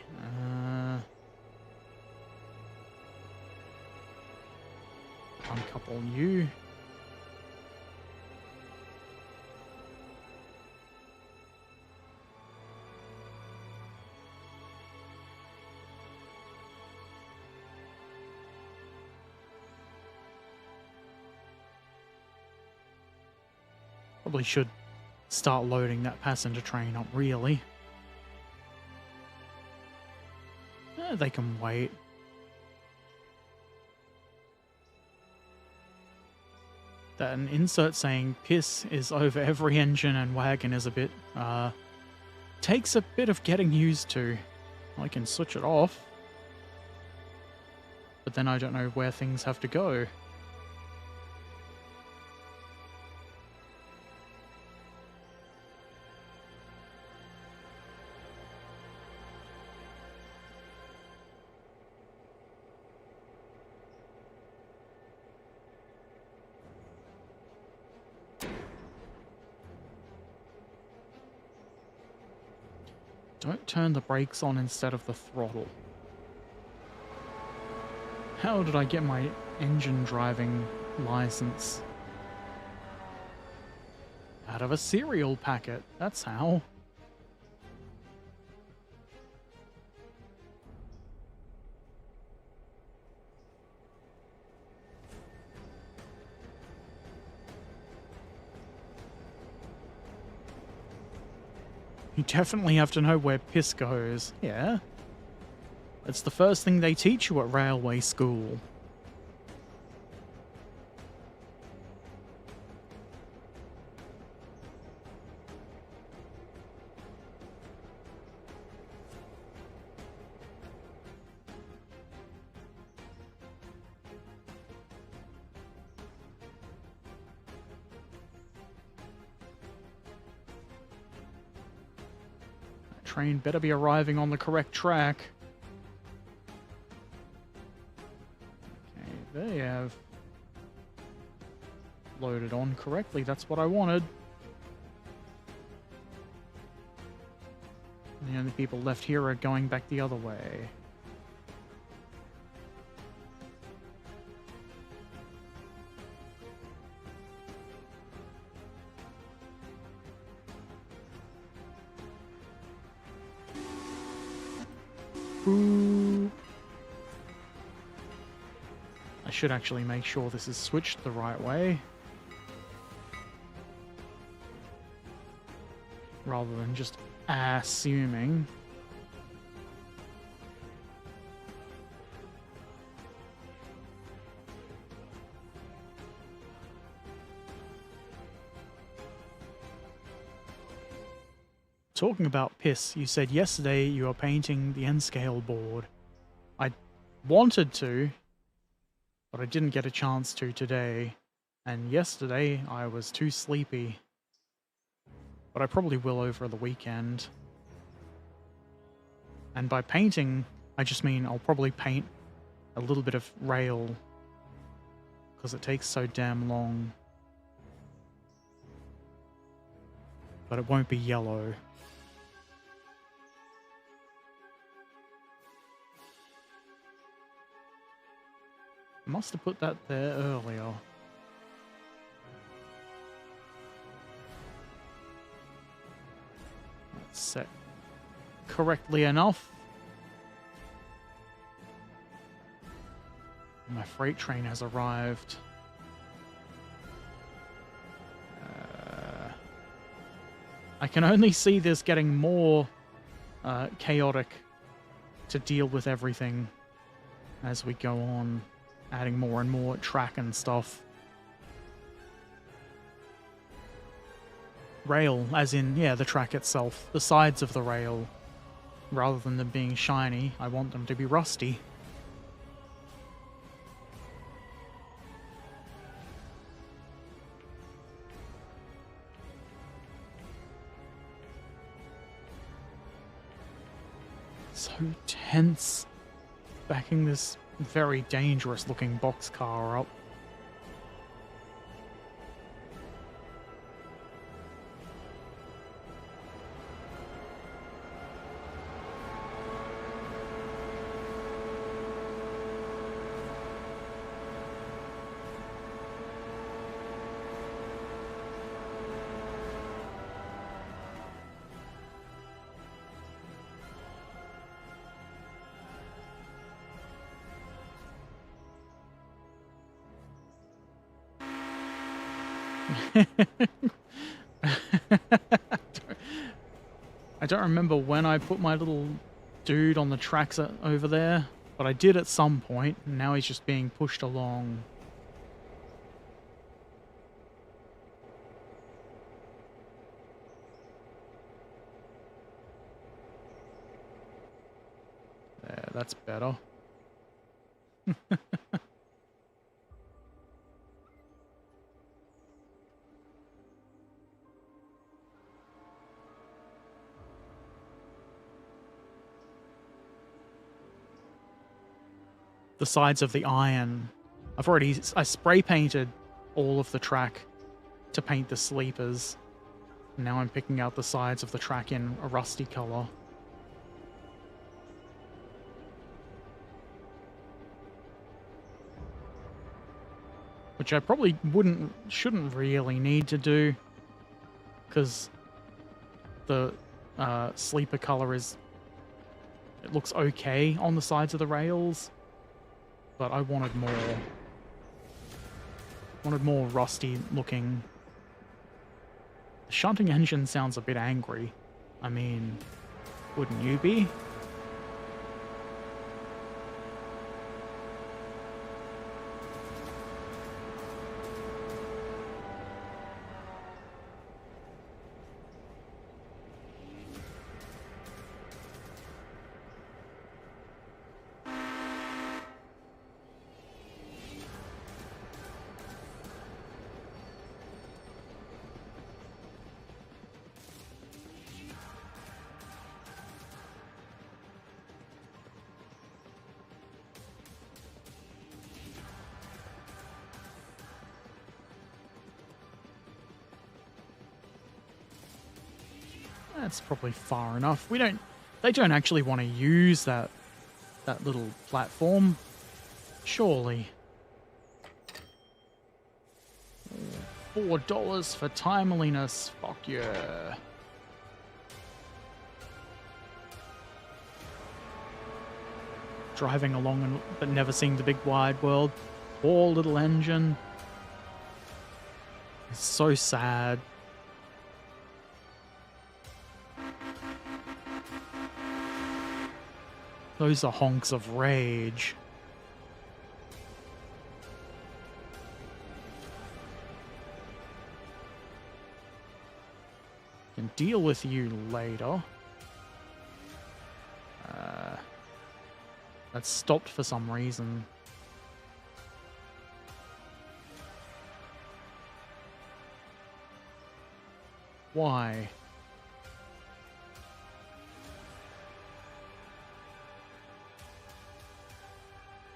[SPEAKER 1] Uncouple you. Probably should start loading that passenger train up, really. They can wait. That an insert saying piss is over every engine and wagon is a bit, takes a bit of getting used to. I can switch it off, but then I don't know where things have to go. Don't turn the brakes on instead of the throttle. How did I get my engine driving license? Out of a cereal packet, that's how. You definitely have to know where piss goes. Yeah. It's the first thing they teach you at railway school. Train better be arriving on the correct track. Okay, they have loaded on correctly. That's what I wanted. And the only people left here are going back the other way. Boop. I should actually make sure this is switched the right way, rather than just assuming. Talking about piss, you said yesterday you were painting the N-scale board. I wanted to, but I didn't get a chance to today. And yesterday I was too sleepy. But I probably will over the weekend. And by painting, I just mean I'll probably paint a little bit of rail, because it takes so damn long. But it won't be yellow. I must have put that there earlier. That's set correctly enough. My freight train has arrived. I can only see this getting more chaotic to deal with everything as we go on, adding more and more track and stuff. Rail, as in, yeah, the track itself, the sides of the rail. Rather than them being shiny, I want them to be rusty. So tense, backing this very dangerous looking boxcar up. I don't remember when I put my little dude on the tracks over there, but I did at some point, and now he's just being pushed along. There, that's better. The sides of the iron. I spray painted all of the track to paint the sleepers. Now I'm picking out the sides of the track in a rusty color. Which I probably shouldn't really need to do, because the sleeper color it looks okay on the sides of the rails. But I wanted more rusty looking. The shunting engine sounds a bit angry. I mean, wouldn't you be? That's probably far enough. They don't actually want to use that little platform. Surely. $4 for timeliness. Fuck yeah. Driving along but never seeing the big wide world. Poor little engine. It's so sad. Those are honks of rage. Can deal with you later. That's stopped for some reason. Why?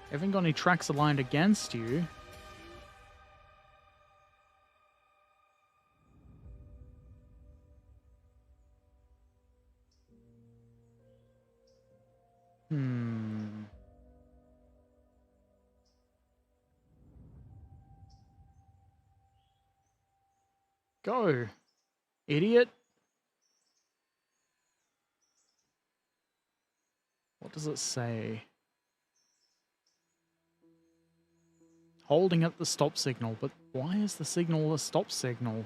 [SPEAKER 1] Haven't got any tracks aligned against you. Go, idiot. What does it say? Holding at the stop signal, but why is the signal a stop signal?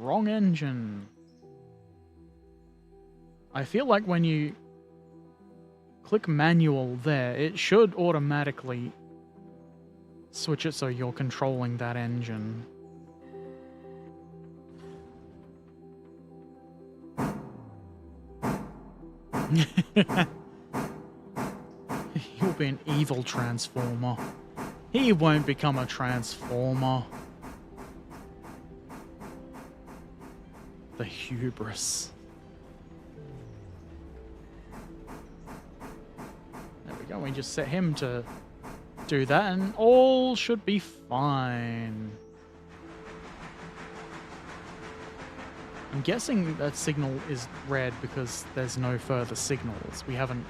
[SPEAKER 1] Wrong engine. I feel like when you click manual there, it should automatically switch it so you're controlling that engine. You'll be an evil transformer. He won't become a transformer. The hubris. There we go, we just set him to do that and all should be fine. I'm guessing that signal is red because there's no further signals. We haven't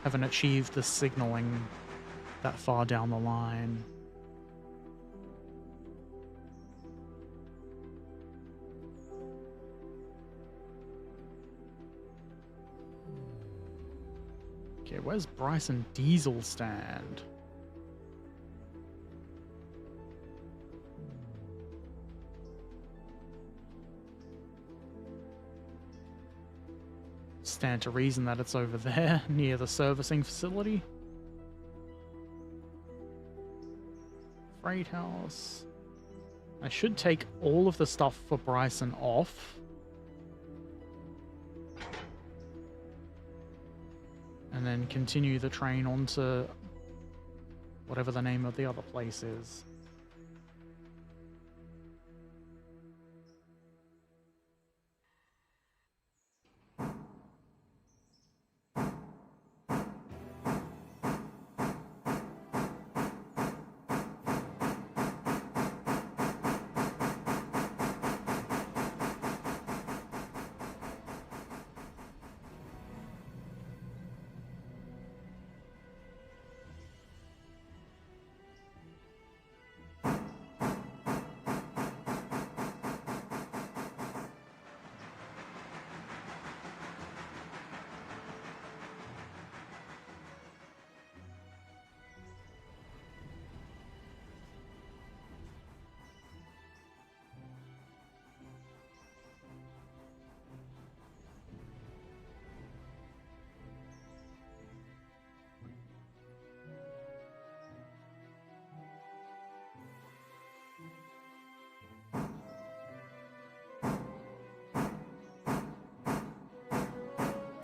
[SPEAKER 1] achieved the signaling that far down the line. Okay, where's Bryson Diesel stand? Stand to reason that it's over there, near the servicing facility. Freight house. I should take all of the stuff for Bryson off. And then continue the train on to whatever the name of the other place is.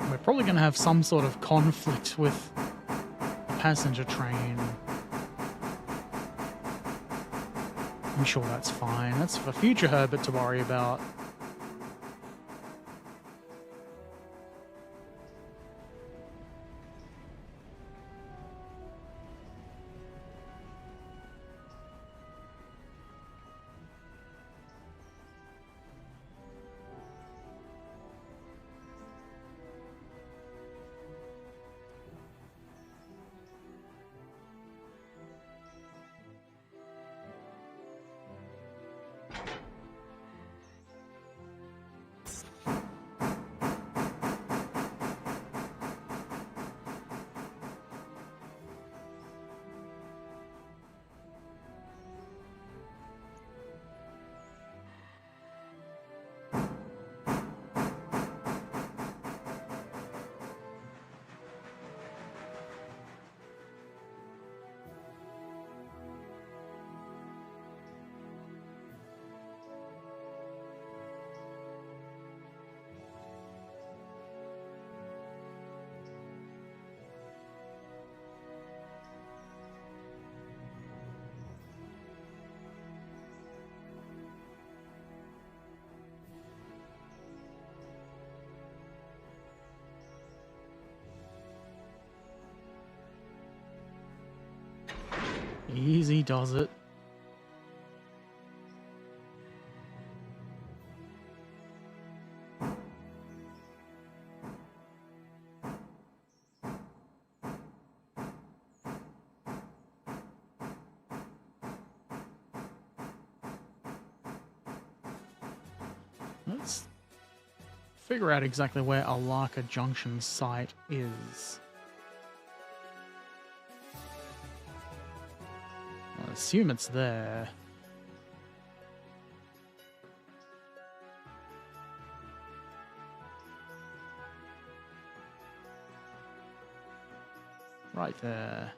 [SPEAKER 1] We're probably going to have some sort of conflict with the passenger train. I'm sure that's fine. That's for future Herbert to worry about. Easy does it. let's figure out exactly where Alaka Junction site is. I assume it's there. Right there.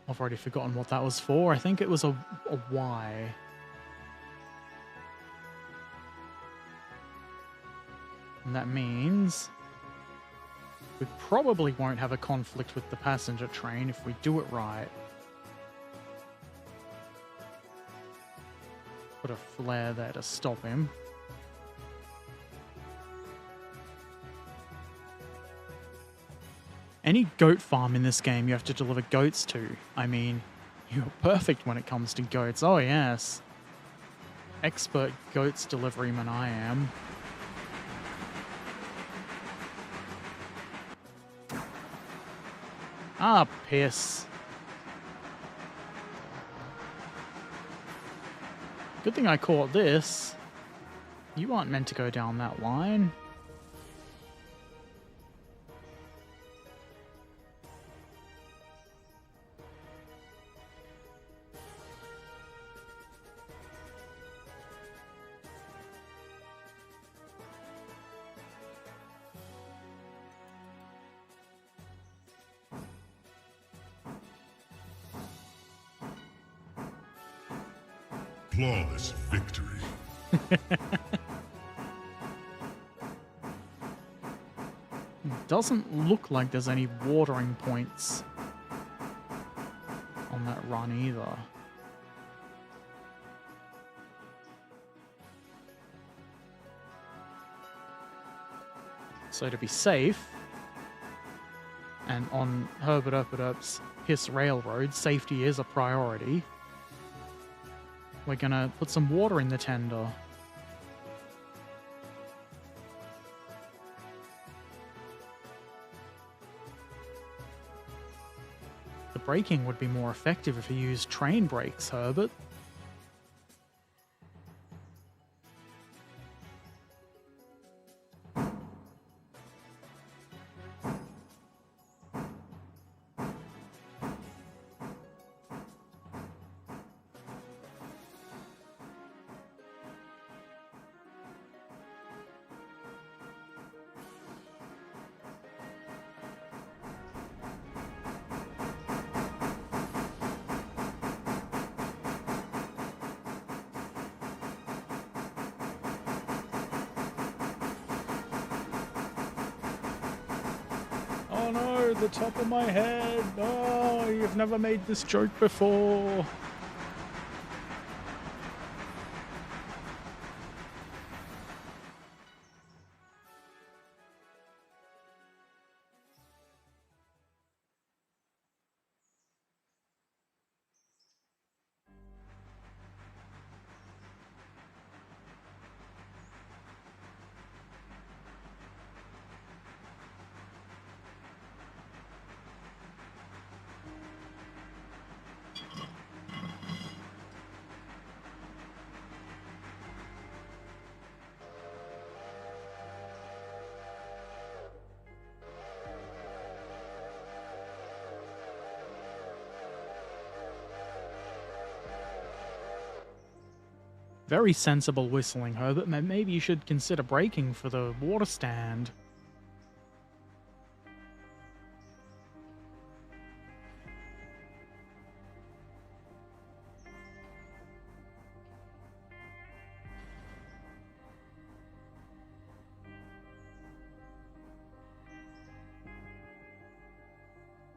[SPEAKER 1] I've already forgotten what that was for. I think it was a Y. And that means we probably won't have a conflict with the passenger train if we do it right. Put a flare there to stop him. Any goat farm in this game you have to deliver goats to. I mean, you're perfect when it comes to goats. Oh yes. Expert goats deliveryman I am. Ah, piss. Good thing I caught this. You aren't meant to go down that line.
[SPEAKER 3] Flawless victory.
[SPEAKER 1] Doesn't look like there's any watering points on that run either. So to be safe, and on Herbert Erpaderp's Hiss Railroad, safety is a priority. We're gonna put some water in the tender. The braking would be more effective if you used train brakes, Herbert. Oh no, the top of my head. Oh, you've never made this joke before. Very sensible whistling, Herbert. Maybe you should consider braking for the water stand.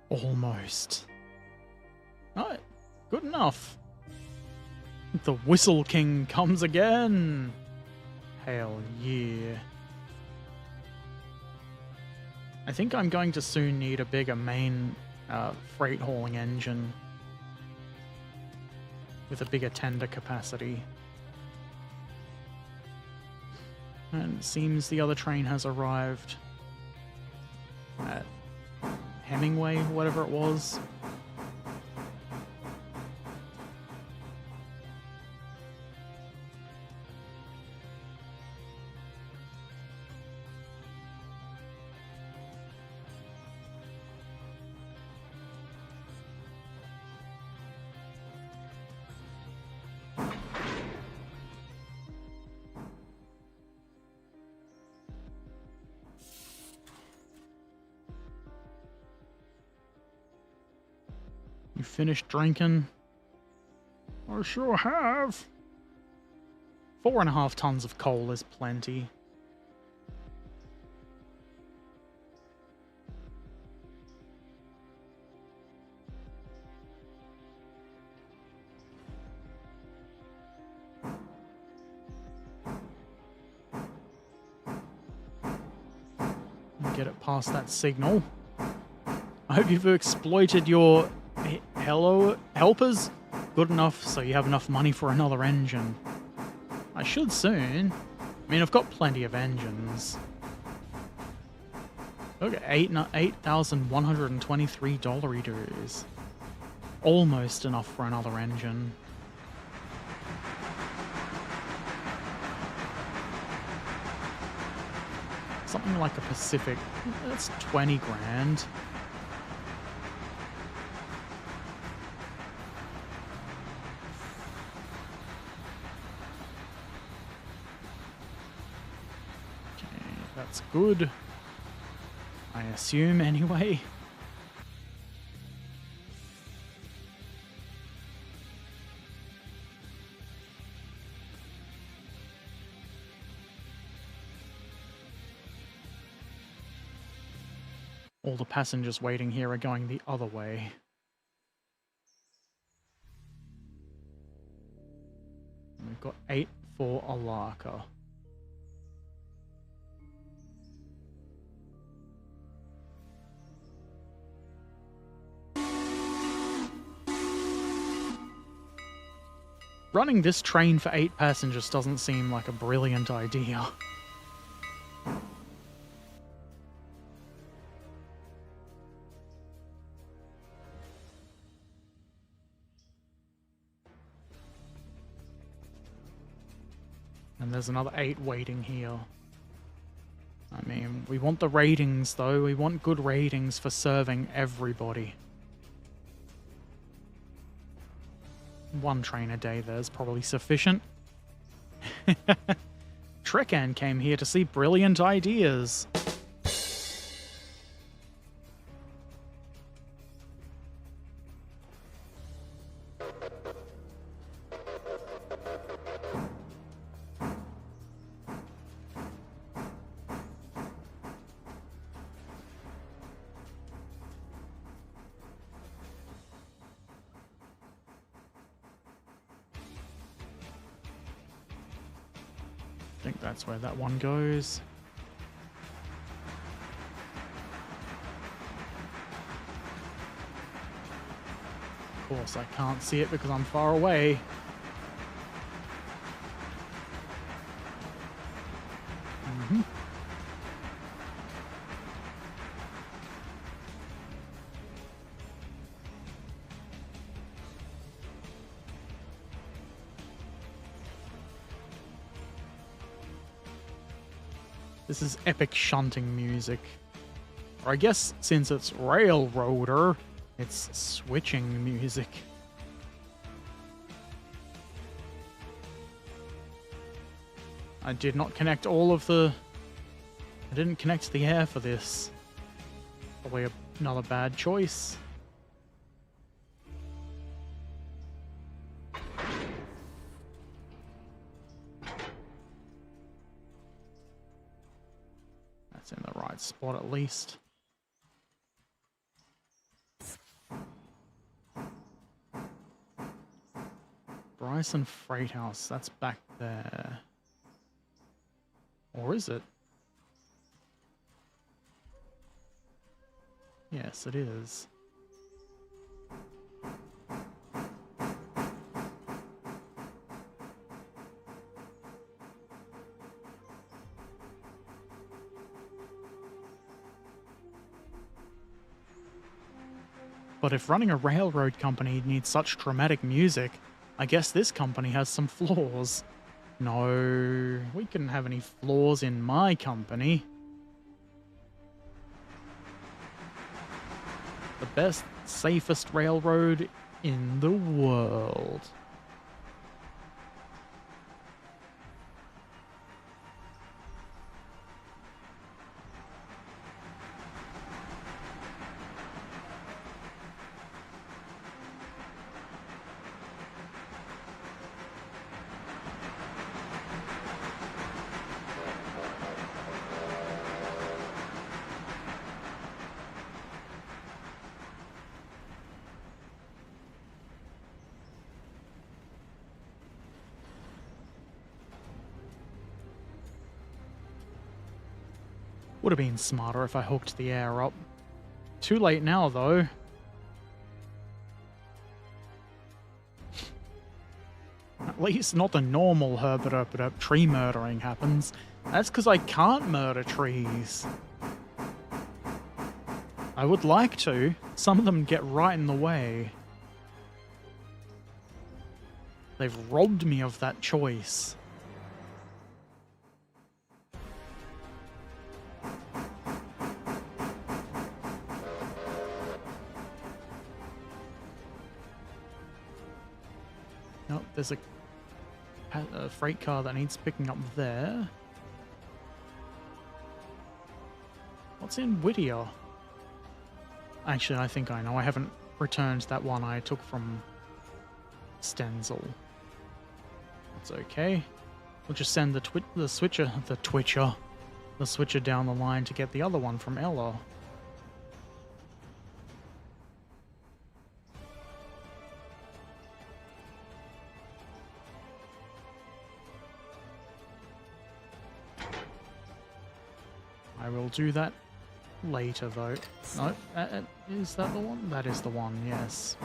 [SPEAKER 1] Almost. Alright, good enough. The Whistle King comes again! Hell yeah. I think I'm going to soon need a bigger main freight hauling engine with a bigger tender capacity. And it seems the other train has arrived at Hemingway, whatever it was. finished drinking? I sure have. 4.5 tons of coal is plenty. Get it past that signal. I hope you've exploited your helpers good enough so you have enough money for another engine. I should soon. I mean, I've got plenty of engines. Look at $8,123. Almost enough for another engine. Something like a Pacific, that's 20 grand. Okay, that's good. I assume anyway. All the passengers waiting here are going the other way. And we've got 8 for Alaka. Running this train for 8 passengers doesn't seem like a brilliant idea. And there's another 8 waiting here. I mean, we want the ratings, though. We want good ratings for serving everybody. 1 train a day there's probably sufficient. Trekan came here to see brilliant ideas. I think that's where that one goes. Of course, I can't see it because I'm far away. This is epic shunting music. Or I guess since it's Railroader, it's switching music. I did not connect all of the... I didn't connect the air for this. Probably another bad choice. In the right spot at least. Bryson Freight House, that's back there. Or is it? Yes, it is. But if running a railroad company needs such dramatic music, I guess this company has some flaws. No, we couldn't have any flaws in my company. The best, safest railroad in the world. Would have been smarter if I hooked the air up. Too late now, though. At least not the normal Herbert Erpaderp tree murdering happens. That's because I can't murder trees. I would like to. Some of them get right in the way. They've robbed me of that choice. Nope, there's a freight car that needs picking up there. What's in Whittier? Actually, I think I know. I haven't returned that one I took from Stenzel. That's okay. We'll just send the switcher down the line to get the other one from Ella. I will do that later, though. No, is that the one? That is the one, yes.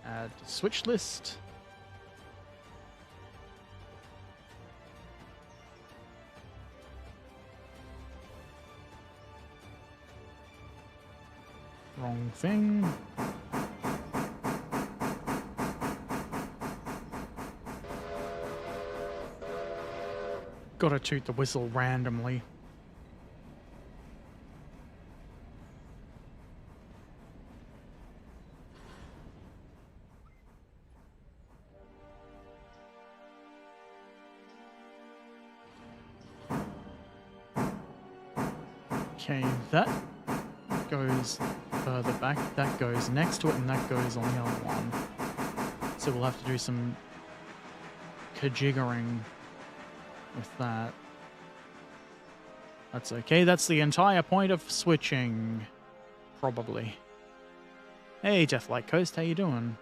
[SPEAKER 1] Add switch list. Wrong thing. Gotta toot the whistle randomly. Okay, that goes further back, that goes next to it, and that goes on the other one. So we'll have to do some kajiggering with that. That's okay, that's the entire point of switching. Probably. Hey, Deathlight Coast, how you doing?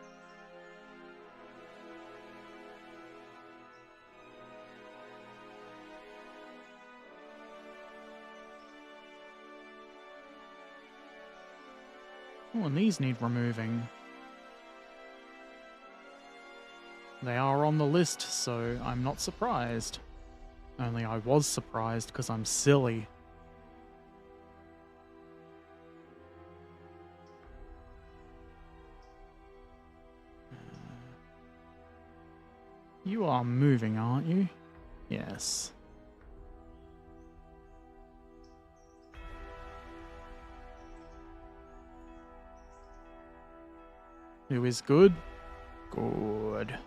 [SPEAKER 1] Oh, and these need removing. They are on the list, so I'm not surprised. Only I was surprised because I'm silly. You are moving, aren't you? Yes. Who is good? Good.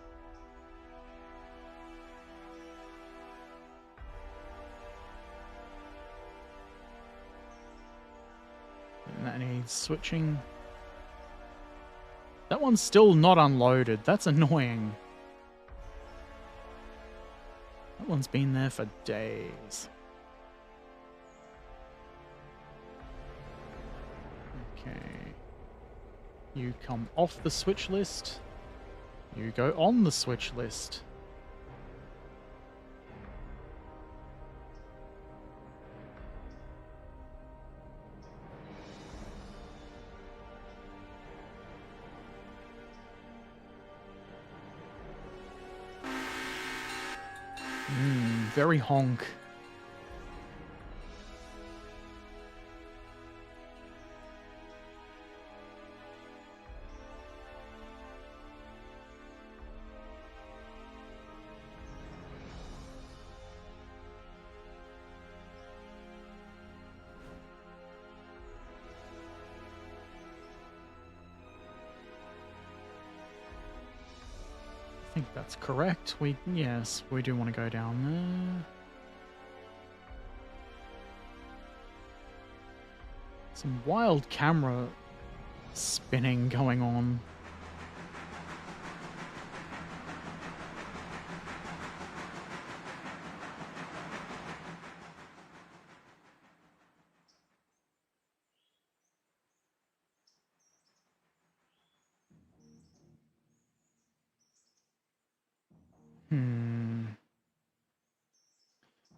[SPEAKER 1] And that needs switching. That one's still not unloaded. That's annoying. That one's been there for days. Okay. You come off the switch list. You go on the switch list. Very honk. I think that's correct. Yes, we do want to go down there. Some wild camera spinning going on.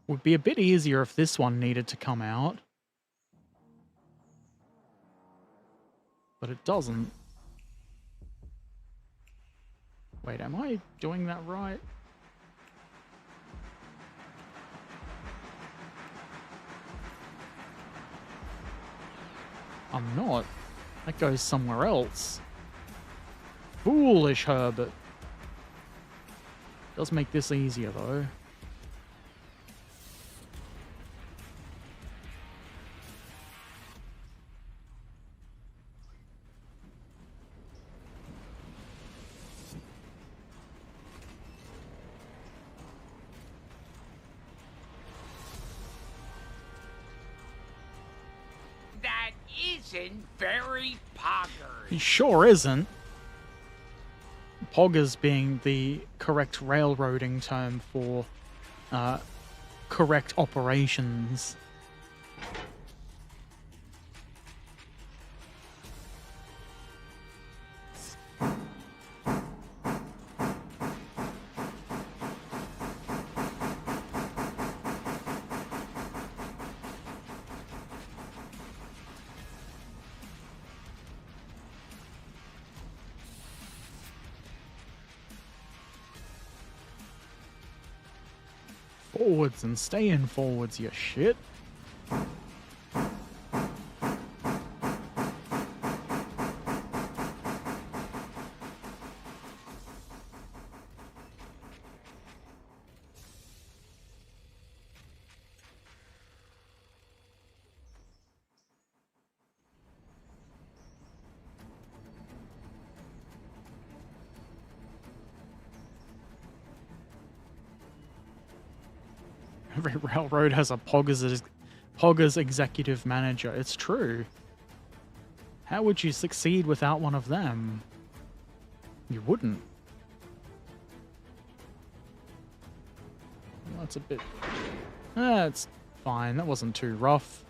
[SPEAKER 1] Would be a bit easier if this one needed to come out. But it doesn't. Wait, am I doing that right? I'm not. That goes somewhere else. Foolish Herbert. Does make this easier, though.
[SPEAKER 4] That isn't very poggers.
[SPEAKER 1] He sure isn't. Poggers being the correct railroading term for correct operations. Forwards and staying forwards, you shit. Every railroad has a Poggers executive manager. It's true. How would you succeed without one of them? You wouldn't. That's a bit... That's fine. That wasn't too rough.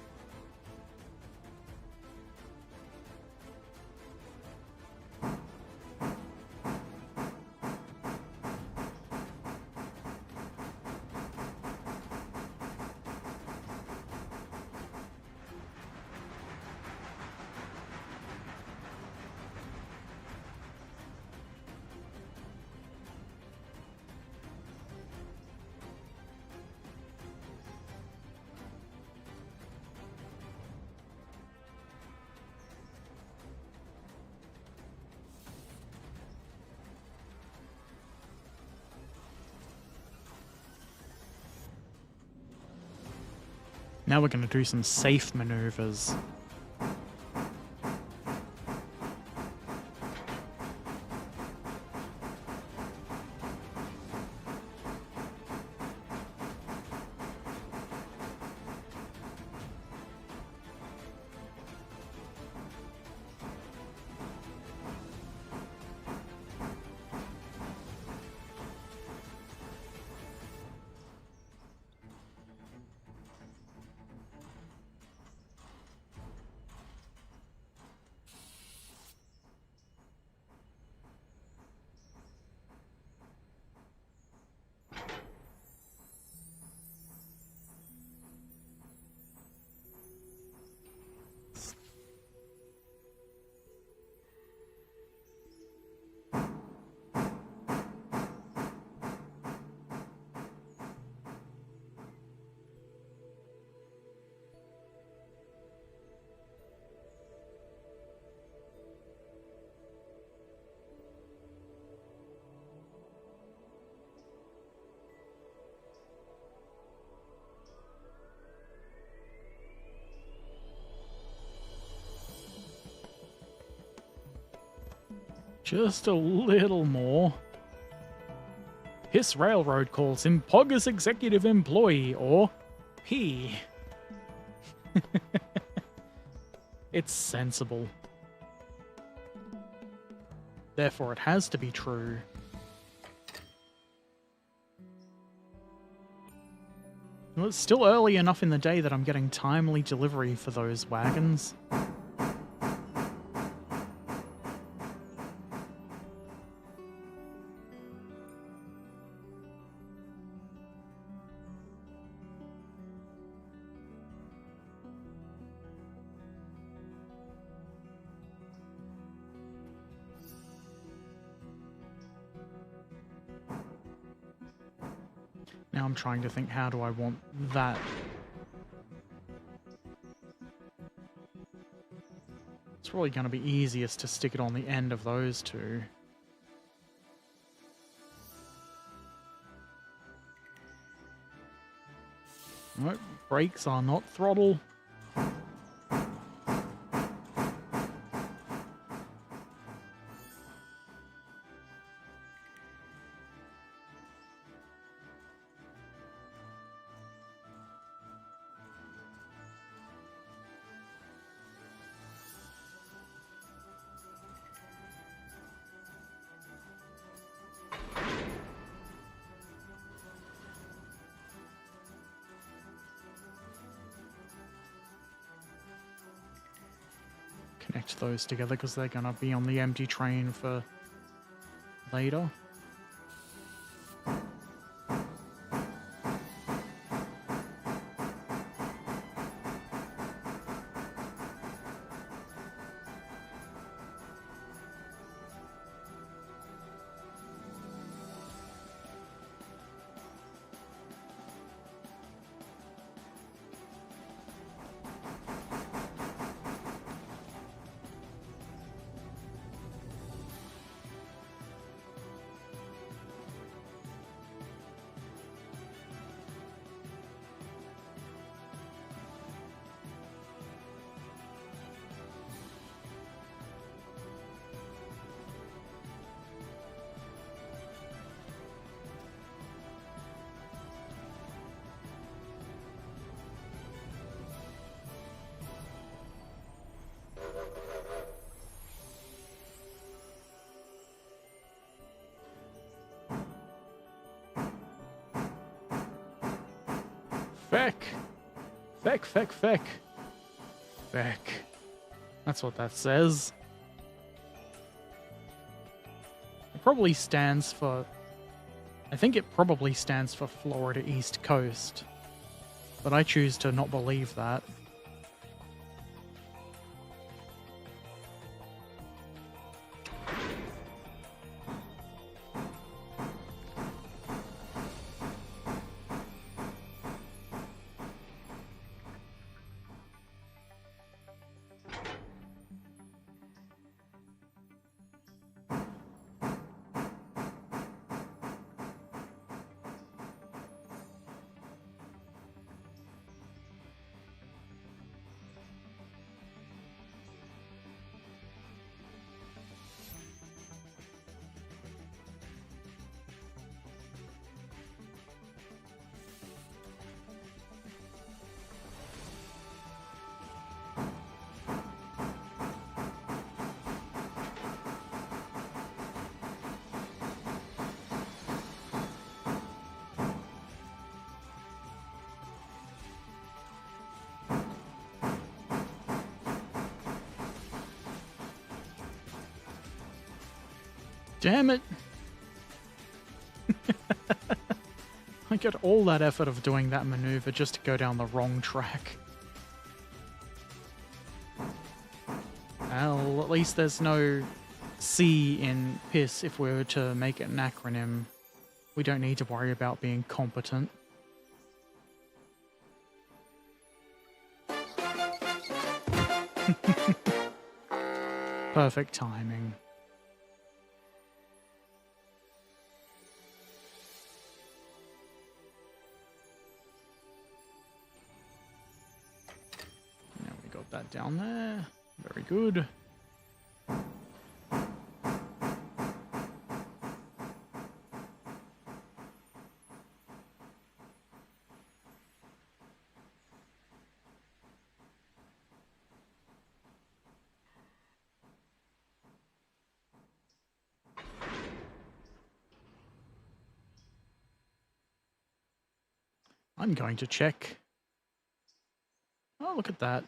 [SPEAKER 1] Now we're going to do some safe maneuvers. Just a little more. His railroad calls him Pogger's executive employee, or P. It's sensible. Therefore, it has to be true. Well, it's still early enough in the day that I'm getting timely delivery for those wagons. Now I'm trying to think, how do I want that? It's probably going to be easiest to stick it on the end of those two. Nope, brakes are not throttle. Connect those together because they're going to be on the empty train for later. Feck! Feck, feck, feck. Feck. That's what that says. It probably stands for... I think it probably stands for Florida East Coast. But I choose to not believe that. Damn it! I get all that effort of doing that maneuver just to go down the wrong track. Well, at least there's no C in piss if we were to make it an acronym. We don't need to worry about being competent. Perfect timing. Now we got that down there. Very good. I'm going to check. Oh, look at that.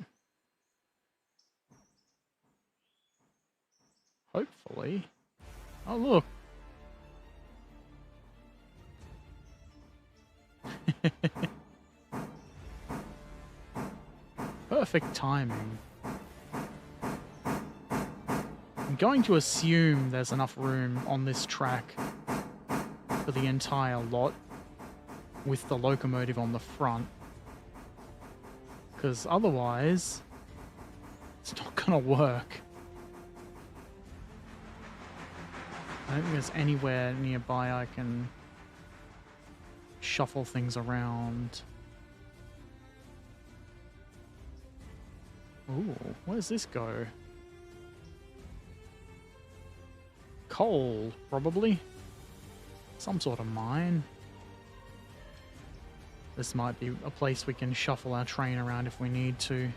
[SPEAKER 1] Hopefully. Oh, look. Perfect timing. I'm going to assume there's enough room on this track for the entire lot. with the locomotive on the front. Because otherwise, it's not gonna work. I don't think there's anywhere nearby I can shuffle things around. Ooh, where's this go? Coal, probably. Some sort of mine. This might be a place we can shuffle our train around if we need to.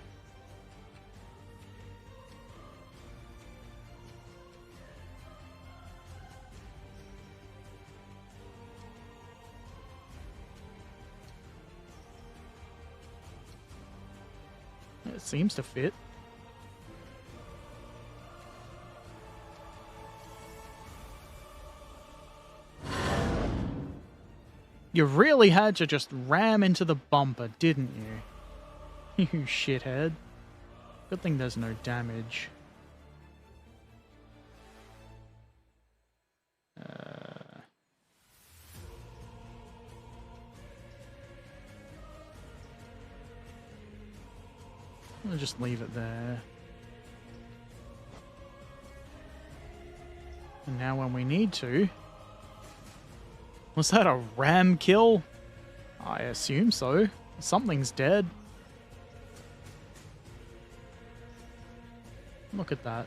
[SPEAKER 1] It seems to fit. You really had to just ram into the bumper, didn't you? You shithead. Good thing there's no damage. I'll just leave it there. And now when we need to... Was that a ram kill? I assume so. Something's dead. Look at that.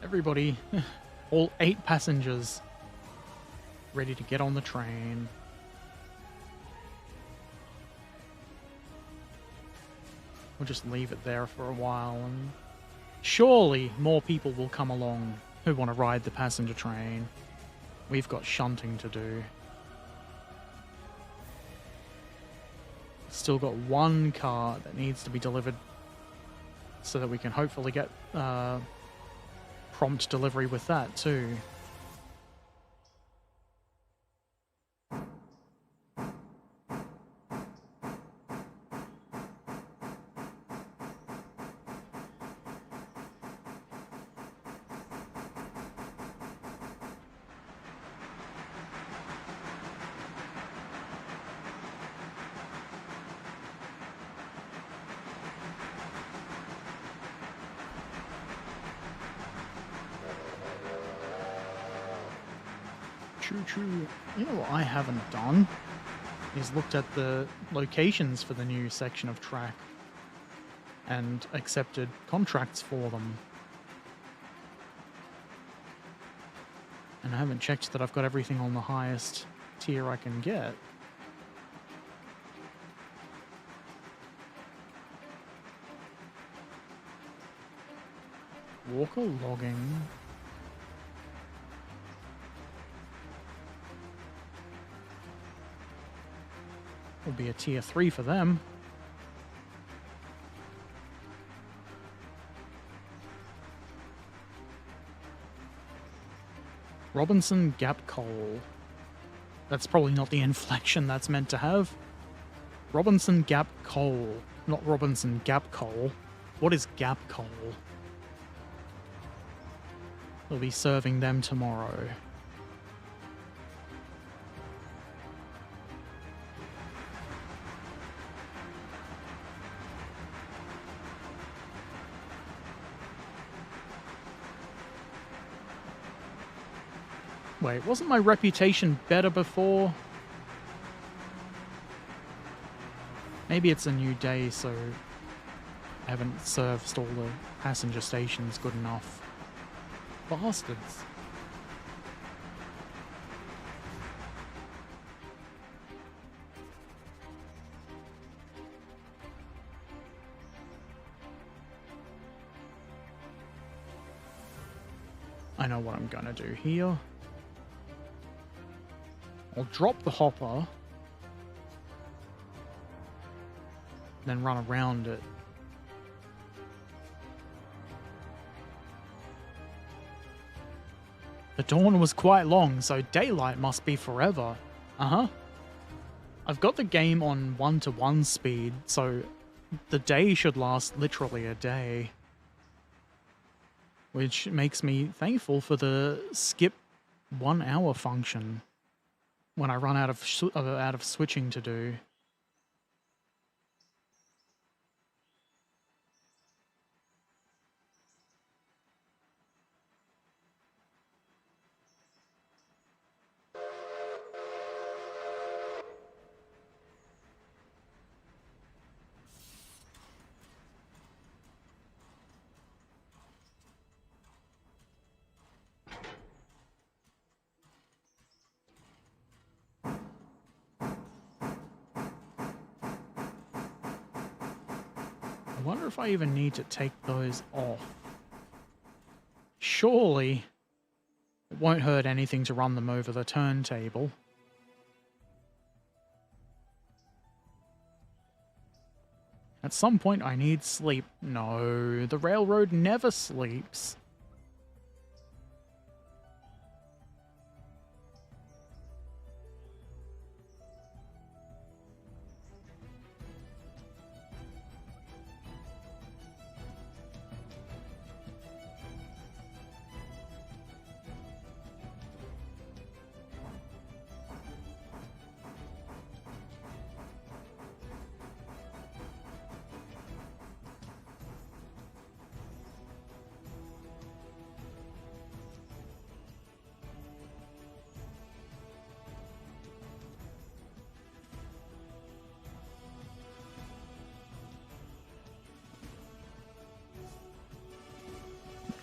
[SPEAKER 1] Everybody, all 8 passengers, ready to get on the train. We'll just leave it there for a while, and surely more people will come along who want to ride the passenger train. We've got shunting to do. Still got 1 car that needs to be delivered so that we can hopefully get prompt delivery with that too. True. You know what I haven't done is looked at the locations for the new section of track and accepted contracts for them. And I haven't checked that I've got everything on the highest tier I can get. Walker logging. Will be a tier 3 for them. Robinson Gap Coal. That's probably not the inflection that's meant to have. Robinson Gap Coal, not Robinson Gap Coal. What is Gap Coal? We'll be serving them tomorrow. Wait, wasn't my reputation better before? Maybe it's a new day, so I haven't serviced all the passenger stations good enough. Bastards. I know what I'm gonna do here. I'll drop the hopper, then run around it. The dawn was quite long, so daylight must be forever. Uh-huh. I've got the game on 1-to-1 speed, so the day should last literally a day. Which makes me thankful for the skip 1 hour function. when I run out of switching to do. I wonder if I even need to take those off. Surely it won't hurt anything to run them over the turntable. At some point I need sleep. No, the railroad never sleeps.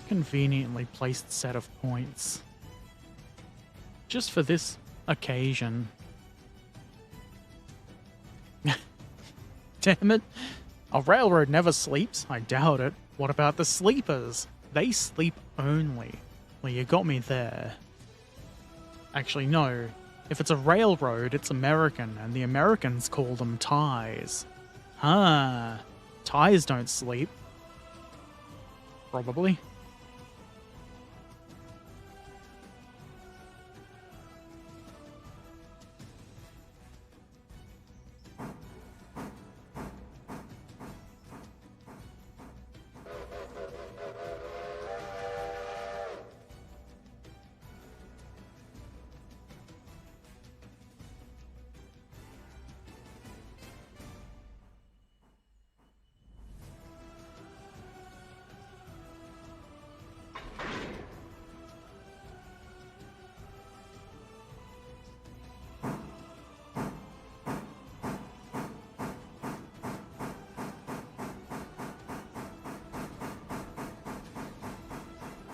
[SPEAKER 1] Conveniently placed set of points. Just for this occasion. Damn it. A railroad never sleeps? I doubt it. What about the sleepers? They sleep only. Well, you got me there. Actually, no. If it's a railroad, it's American, and the Americans call them ties. Huh. Ties don't sleep. Probably.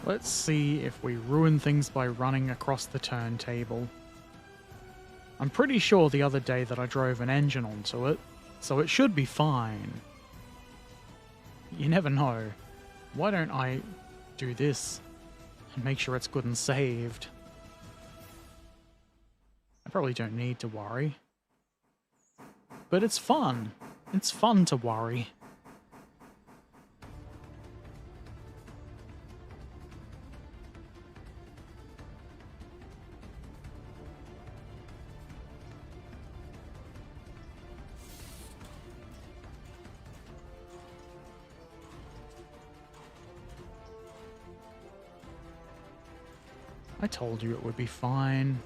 [SPEAKER 1] Let's see if we ruin things by running across the turntable. I'm pretty sure the other day that I drove an engine onto it, so it should be fine. You never know. Why don't I do this and make sure it's good and saved? I probably don't need to worry. But it's fun. It's fun to worry. I told you it would be fine.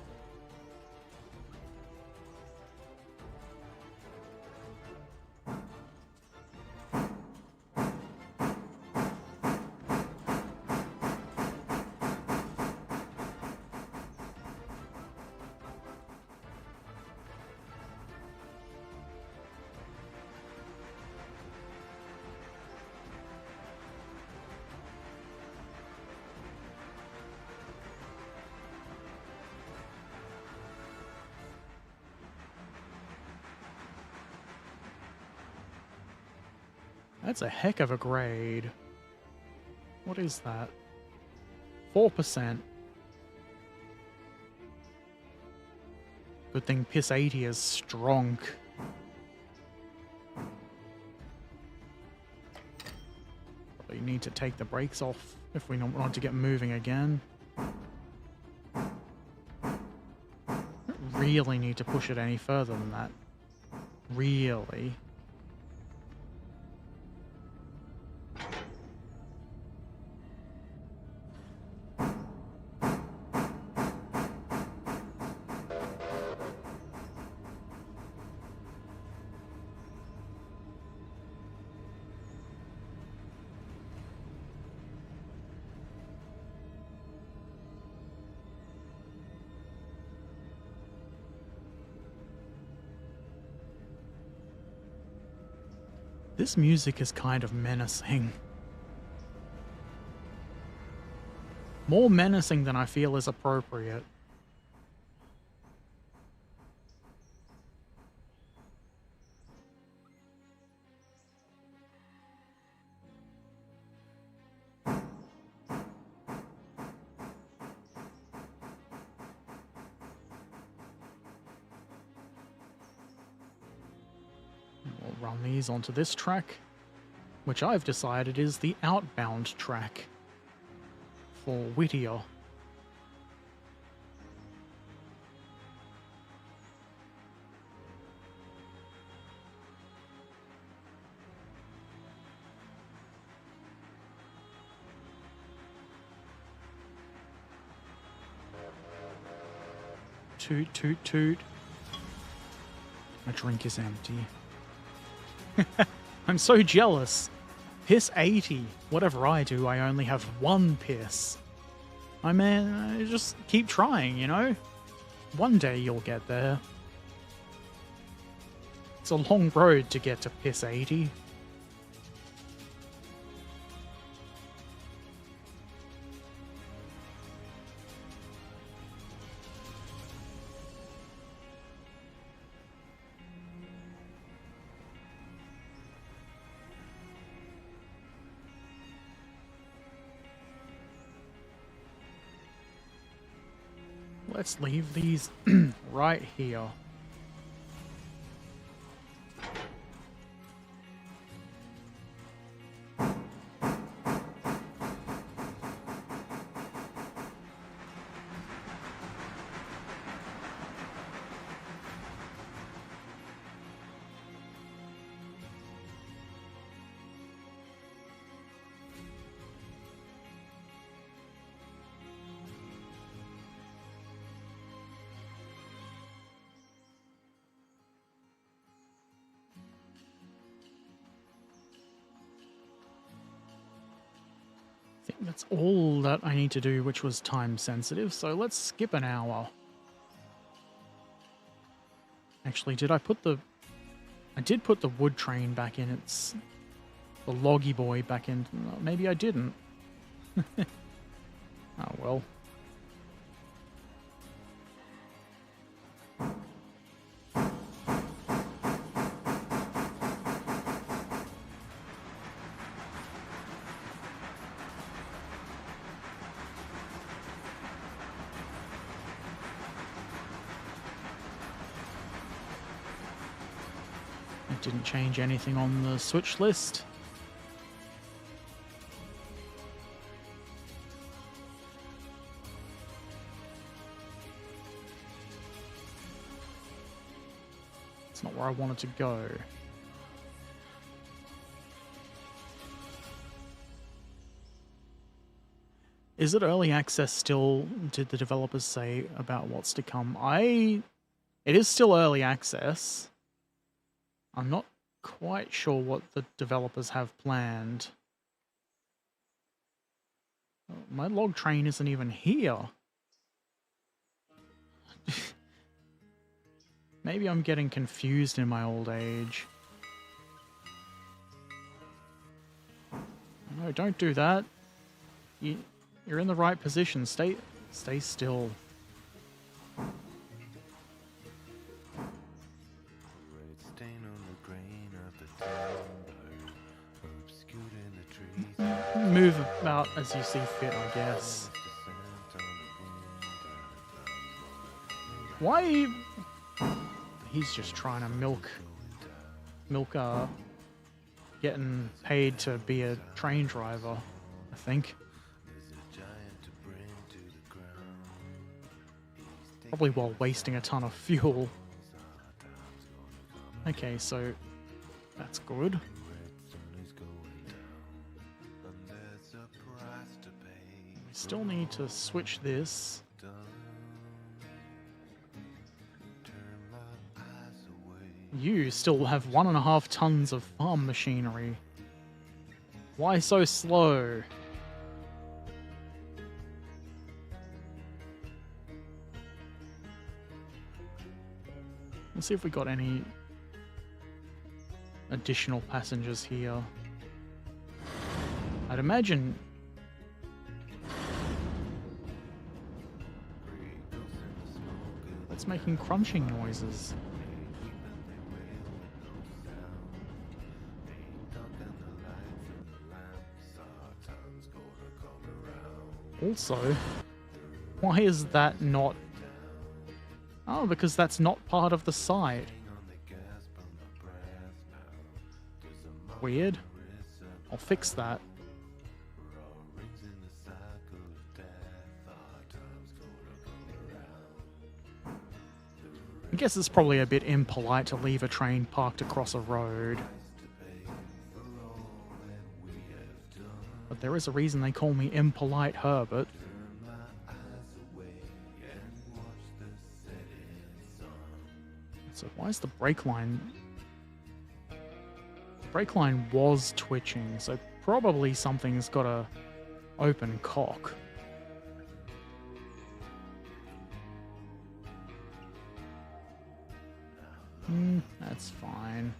[SPEAKER 1] That's a heck of a grade. What is that? 4%. Good thing Piss 80 is strong. Probably need to take the brakes off if we don't want to get moving again. Don't really need to push it any further than that. Really. This music is kind of menacing. More menacing than I feel is appropriate. We'll run these onto this track, which I've decided is the outbound track for Whittier. Toot, toot, toot. My drink is empty. I'm so jealous. Piss 80. Whatever I do, I only have one piss. I mean, just keep trying, you know? One day you'll get there. It's a long road to get to piss 80. Let's leave these right here. I think that's all that I need to do, which was time sensitive, so let's skip an hour. Actually, did I put the... I did put the wood train back in, it's... the loggy boy back in... Maybe I didn't. Oh well. Didn't change anything on the switch list. It's not where I wanted to go. Is it early access still? Did the developers say about what's to come? It is still early access. I'm not quite sure what the developers have planned. My log train isn't even here. Maybe I'm getting confused in my old age. No, don't do that. You're in the right position. Stay still. Move about as you see fit, I guess. Why? He's just trying to milk getting paid to be a train driver, I think. Probably while wasting a ton of fuel. Okay, so that's good. Still need to switch this. You still have 1.5 tons of farm machinery. Why so slow? Let's see if we got any... additional passengers here. I'd imagine... It's making crunching noises. Also, why is that not... Oh, because that's not part of the site. Weird. I'll fix that. I guess it's probably a bit impolite to leave a train parked across a road. But there is a reason they call me Impolite Herbert. So why is the brake line... The brake line was twitching, so probably something's got a open cock. That's fine.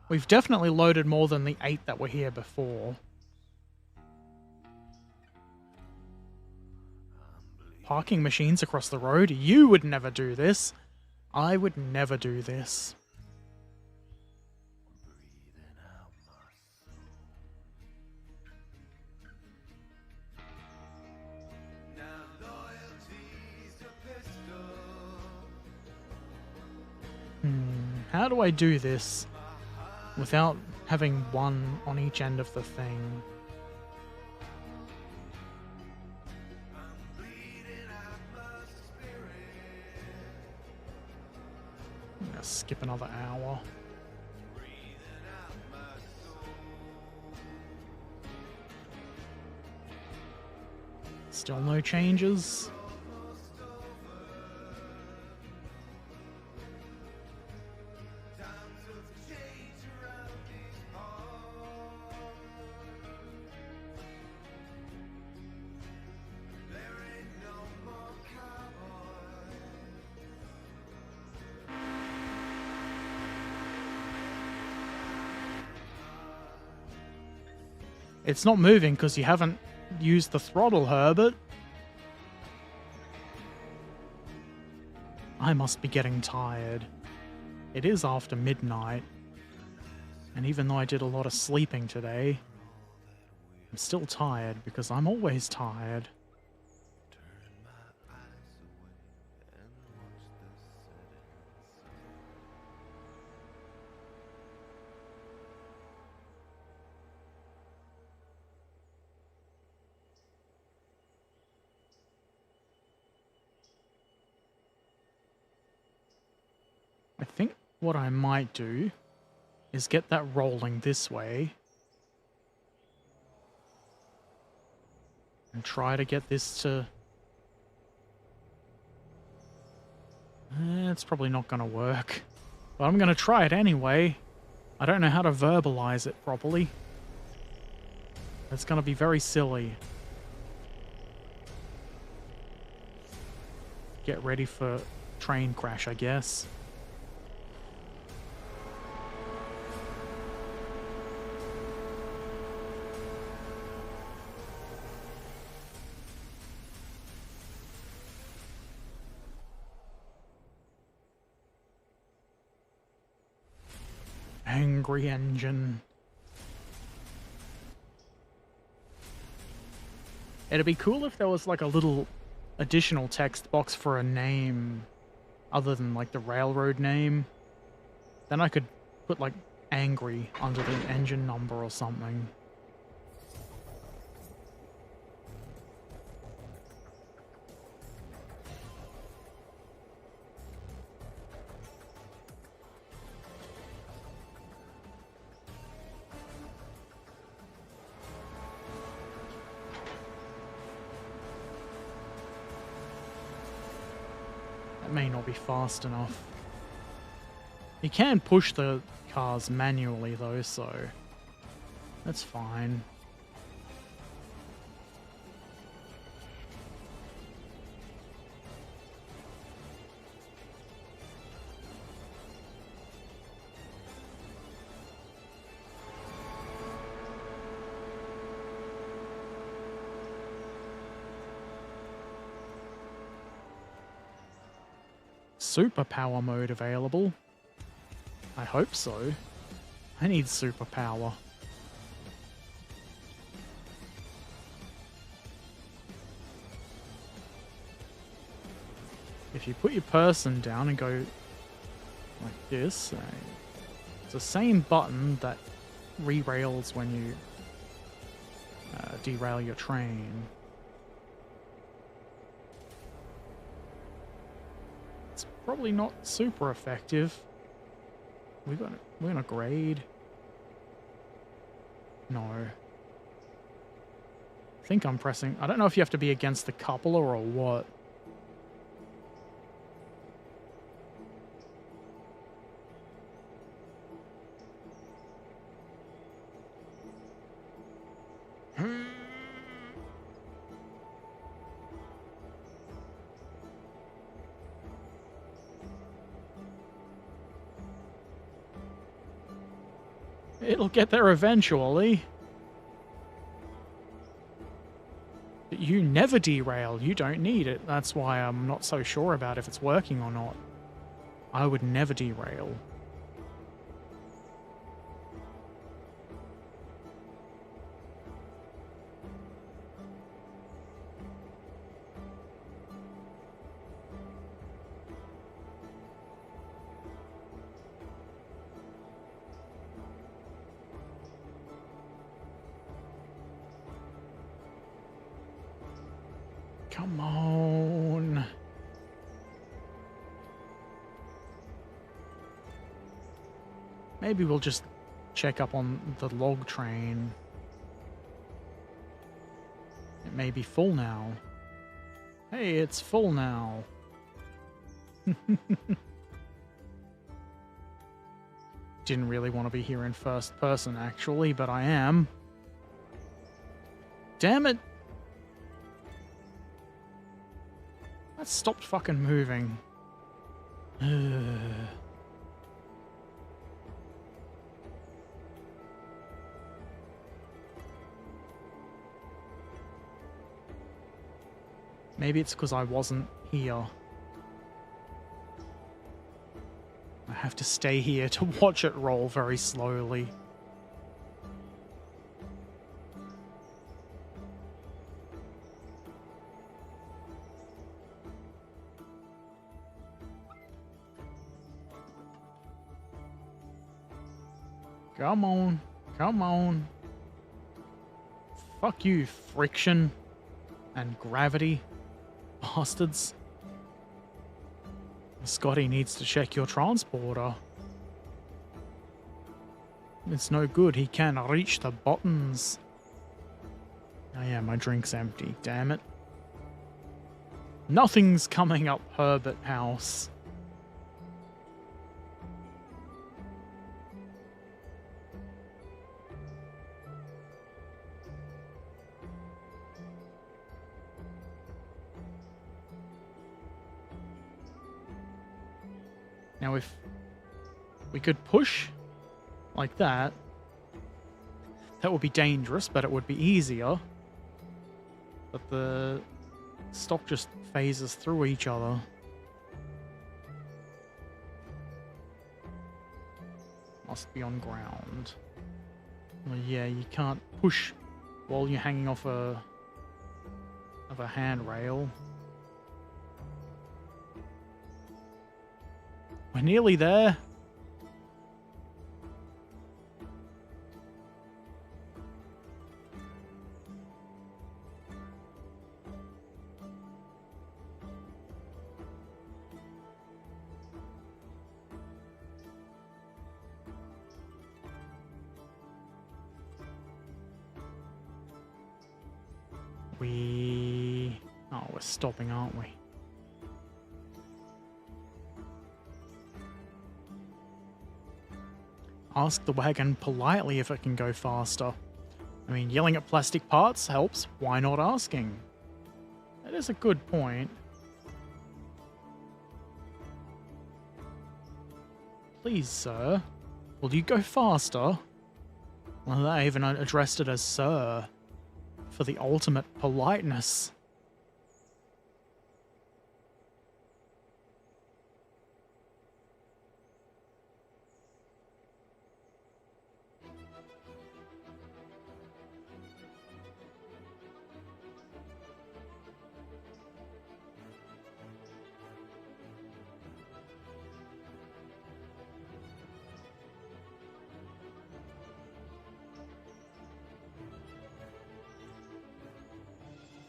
[SPEAKER 1] We've definitely loaded more than the 8 that were here before. Parking machines across the road? You would never do this. I would never do this. How do I do this without having one on each end of the thing? I'm gonna skip another hour. Still no changes. It's not moving because you haven't used the throttle, Herbert. I must be getting tired. It is after midnight. And even though I did a lot of sleeping today, I'm still tired because I'm always tired. I think what I might do is get that rolling this way and try to get this to... It's probably not going to work, but I'm going to try it anyway. I don't know how to verbalize it properly. It's going to be very silly. Get ready for train crash, I guess. Angry engine. It'd be cool if there was like a little additional text box for a name other than like the railroad name. Then I could put like angry under the engine number or something. May not be fast enough. You can push the cars manually though, so that's fine. superpower mode available. I hope so. I need superpower. If you put your person down and go like this, it's the same button that re-rails when you derail your train. It's probably not super effective. We're gonna grade. No. I think I'm pressing. I don't know if you have to be against the coupler or what. It'll get there eventually. But you never derail. You don't need it. That's why I'm not so sure about if it's working or not. I would never derail. Come on. Maybe we'll just check up on the log train. It may be full now. Hey, it's full now. Didn't really want to be here in first person, actually, but I am. Damn it! That stopped fucking moving. Maybe it's because I wasn't here. I have to stay here to watch it roll very slowly. Come on. Come on. Fuck you, friction and gravity. Bastards. Scotty needs to check your transporter. It's no good. He can't reach the buttons. Oh yeah, my drink's empty. Damn it. Nothing's coming up Herbert House. Now, if we could push like that, that would be dangerous, but it would be easier. But the stock just phases through each other. Must be on ground. Well, yeah, you can't push while you're hanging off a handrail. We're nearly there. Oh, we're stopping, aren't we? Ask the wagon politely if it can go faster. I mean, yelling at plastic parts helps. Why not asking? That is a good point. Please, sir. Will you go faster? Well, they even addressed it as sir. For the ultimate politeness.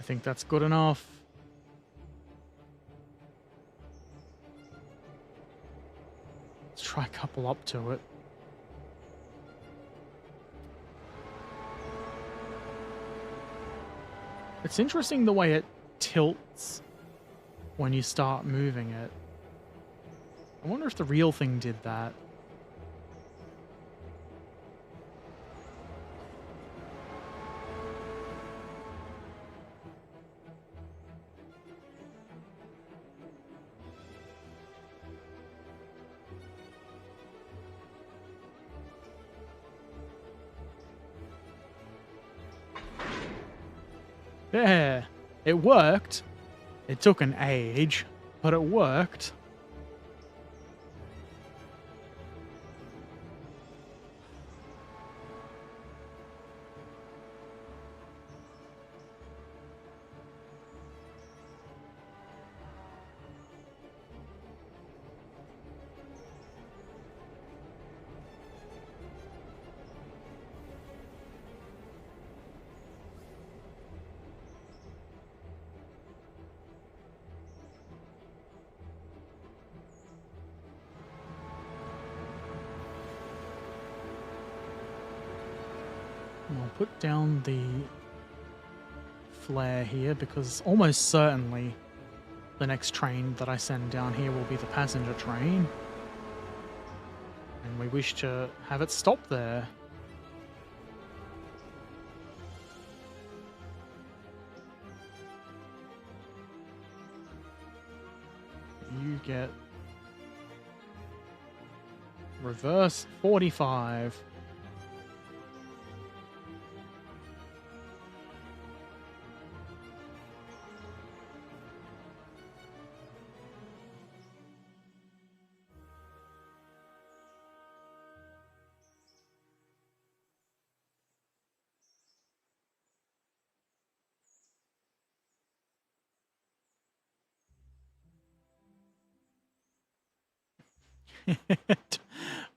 [SPEAKER 1] I think that's good enough. Let's try a couple up to it. It's interesting the way it tilts when you start moving it. I wonder if the real thing did that. There. It worked. It took an age, but it worked. I'll put down the flare here because almost certainly the next train that I send down here will be the passenger train. And we wish to have it stop there. You get reverse 45.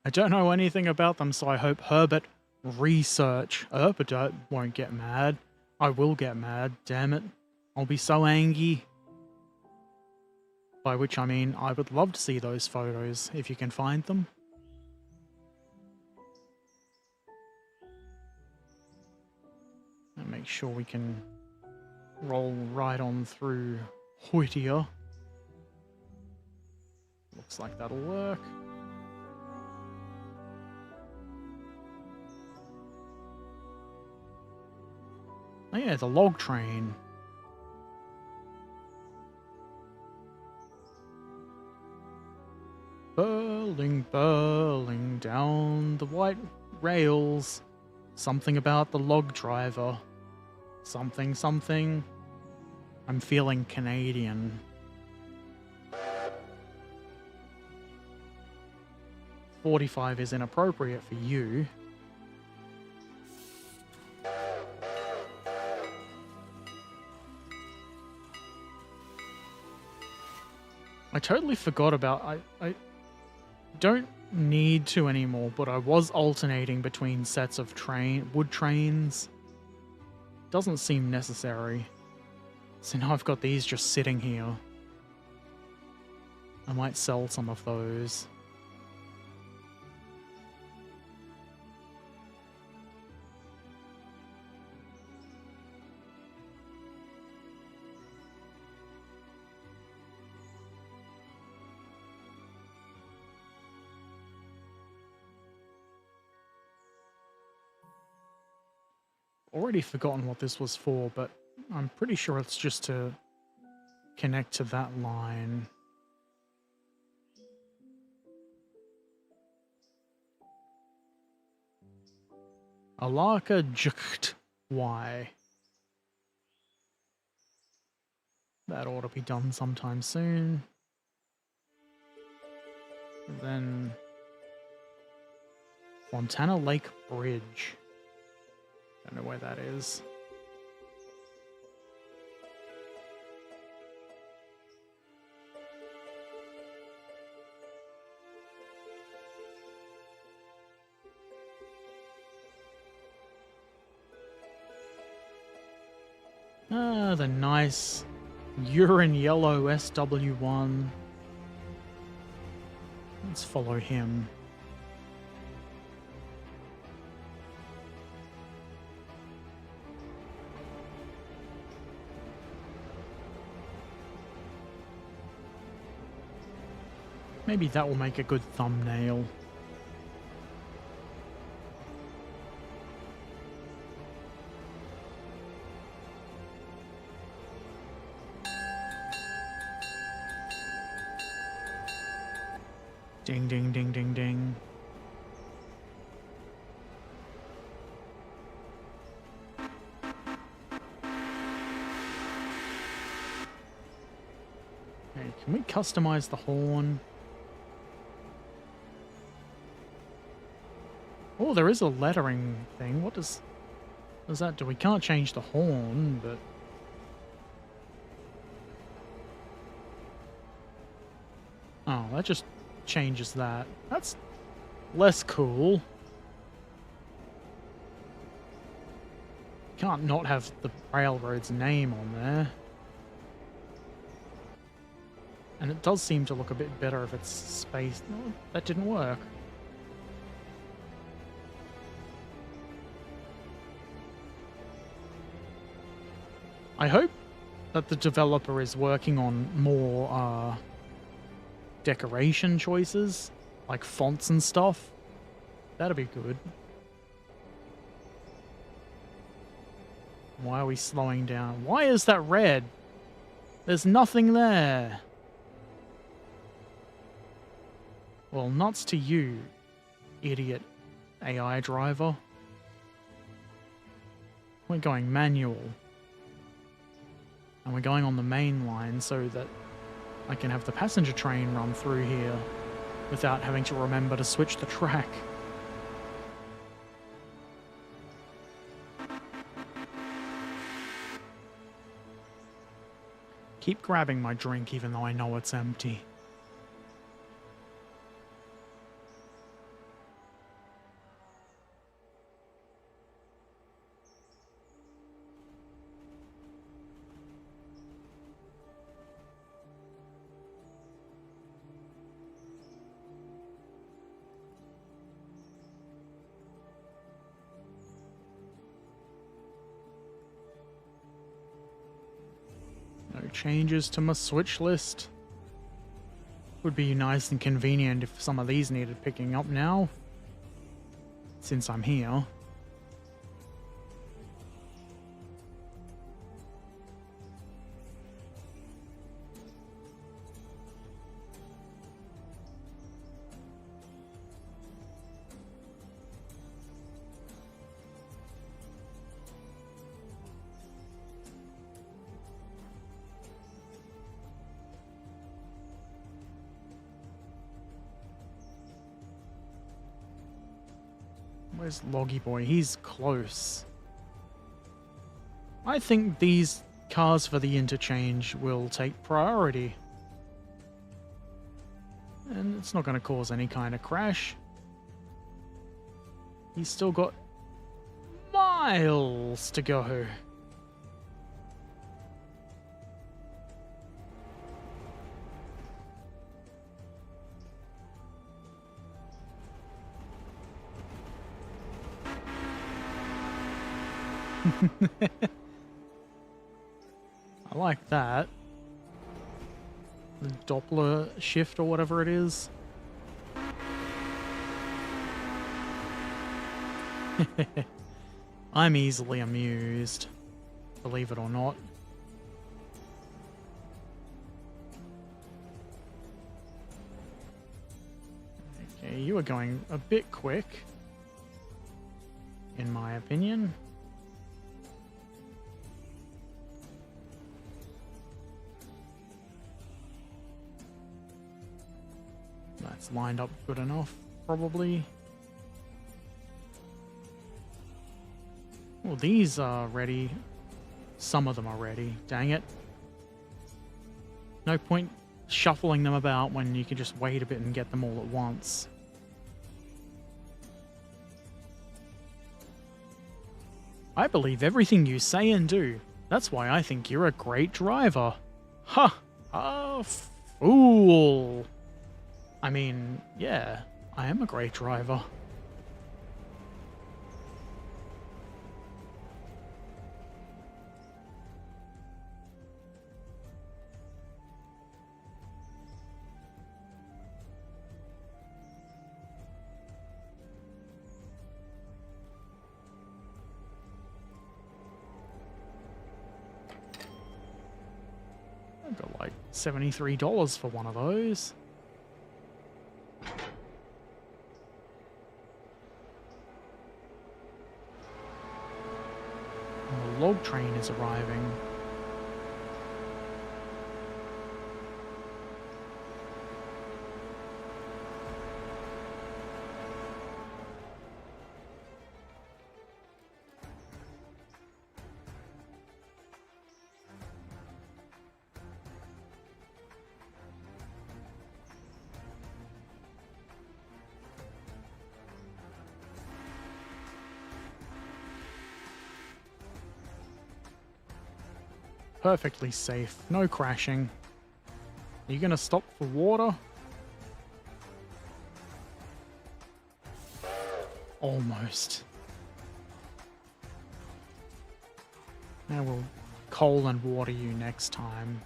[SPEAKER 1] I don't know anything about them, so I hope Herbert Erpaderp won't get mad. I will get mad, damn it. I'll be so angry. By which I mean, I would love to see those photos, if you can find them. And make sure we can roll right on through Hoytia. Looks like that'll work. Oh yeah, the log train. Burling, burling down the white rails. Something about the log driver. Something, something. I'm feeling Canadian. 45 is inappropriate for you. I totally forgot about... I don't need to anymore, but I was alternating between sets of wood trains. Doesn't seem necessary. So now I've got these just sitting here. I might sell some of those. Already forgotten what this was for, but I'm pretty sure it's just to connect to that line. Alaka Jukt Y. That ought to be done sometime soon. And then Fontana Lake Bridge. Don't know where that is. Ah, the nice urine yellow SW1. Let's follow him. Maybe that will make a good thumbnail. Ding, ding, ding, ding, ding. Okay, can we customize the horn? Oh, there is a lettering thing. What does that do? We can't change the horn, but... Oh, that just changes that. That's less cool. Can't not have the railroad's name on there. And it does seem to look a bit better if it's spaced. Oh, that didn't work. I hope that the developer is working on more decoration choices, like fonts and stuff. That'd be good. Why are we slowing down? Why is that red? There's nothing there. Well, nuts to you, idiot AI driver. We're going manual. And we're going on the main line so that I can have the passenger train run through here without having to remember to switch the track. Keep grabbing my drink even though I know it's empty. No changes to my switch list. Would be nice and convenient if some of these needed picking up now, since I'm here. Where's Loggy Boy? He's close. I think these cars for the interchange will take priority. And it's not going to cause any kind of crash. He's still got miles to go. I like that. The Doppler shift or whatever it is. I'm easily amused, believe it or not. Okay, you are going a bit quick, in my opinion. That's lined up good enough, probably. Well, these are ready. Some of them are ready. Dang it. No point shuffling them about when you can just wait a bit and get them all at once. I believe everything you say and do. That's why I think you're a great driver. Ha! A fool! I mean, yeah, I am a great driver. I got like $73 for one of those. And the log train is arriving. Perfectly safe. No crashing. Are you gonna stop for water? Almost. Now we'll coal and water you next time.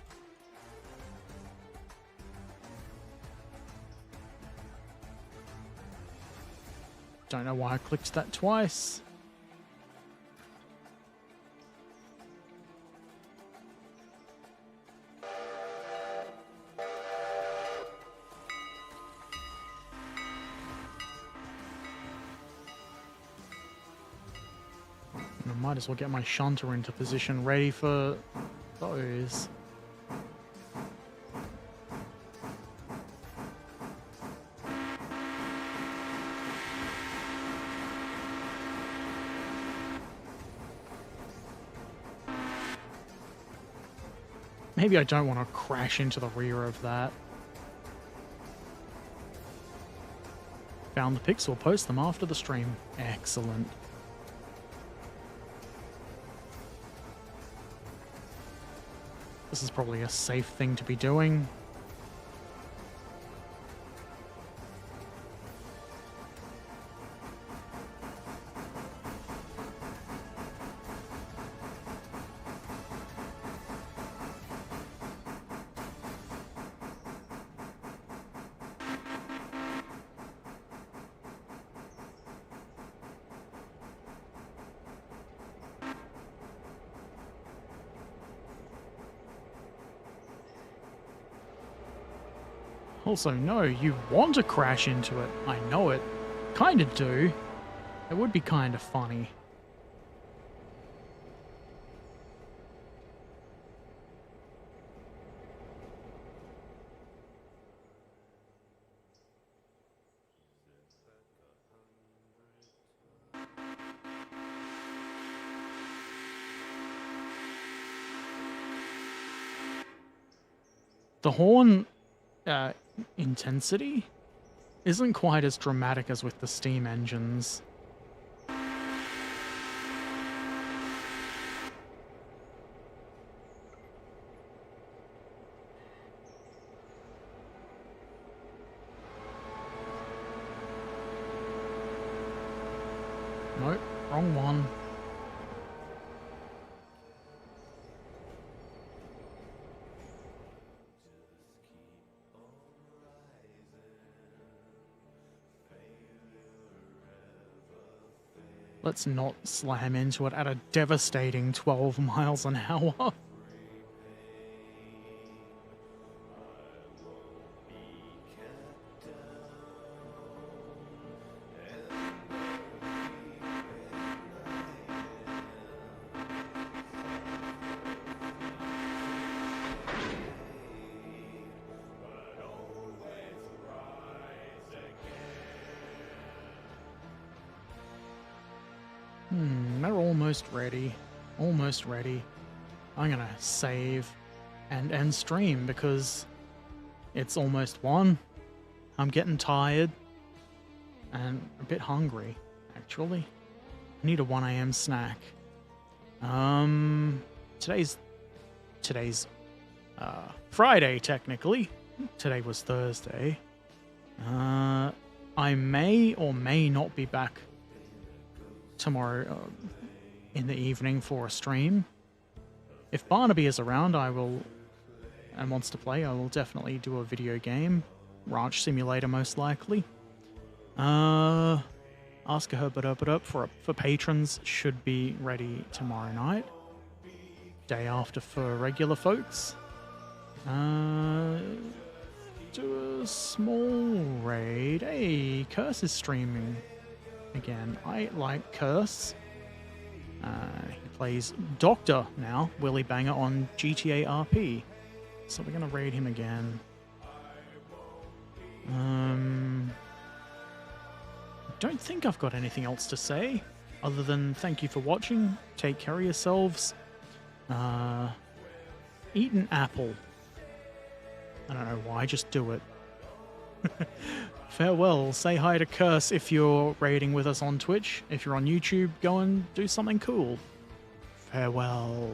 [SPEAKER 1] Don't know why I clicked that twice. I might as well get my shunter into position ready for those. Maybe I don't want to crash into the rear of that. Found the pics, we'll post them after the stream. Excellent. This is probably a safe thing to be doing. Also, no, you want to crash into it. I know it. Kinda do. It would be kinda funny. The horn intensity isn't quite as dramatic as with the steam engines. Nope, wrong one. Let's not slam into it at a devastating 12 miles an hour. They're almost ready. Almost ready. I'm gonna save and end stream because it's almost 1. I'm getting tired and a bit hungry, actually. I need a 1 a.m. snack. today's Friday technically. Today was Thursday. I may or may not be back tomorrow in the evening for a stream. If Barnaby is around, and wants to play, I will definitely do a video game. Ranch Simulator, most likely. Ask Herbert Erpaderp for patrons should be ready tomorrow night. Day after for regular folks. Do a small raid. Hey, Curse is streaming again. I like Curse. He plays Doctor now, Willy Banger on GTA RP. So we're gonna raid him again. Don't think I've got anything else to say other than thank you for watching. Take care of yourselves. Eat an apple. I don't know why, just do it. Farewell. Say hi to Curse if you're raiding with us on Twitch. If you're on YouTube, go and do something cool. Farewell.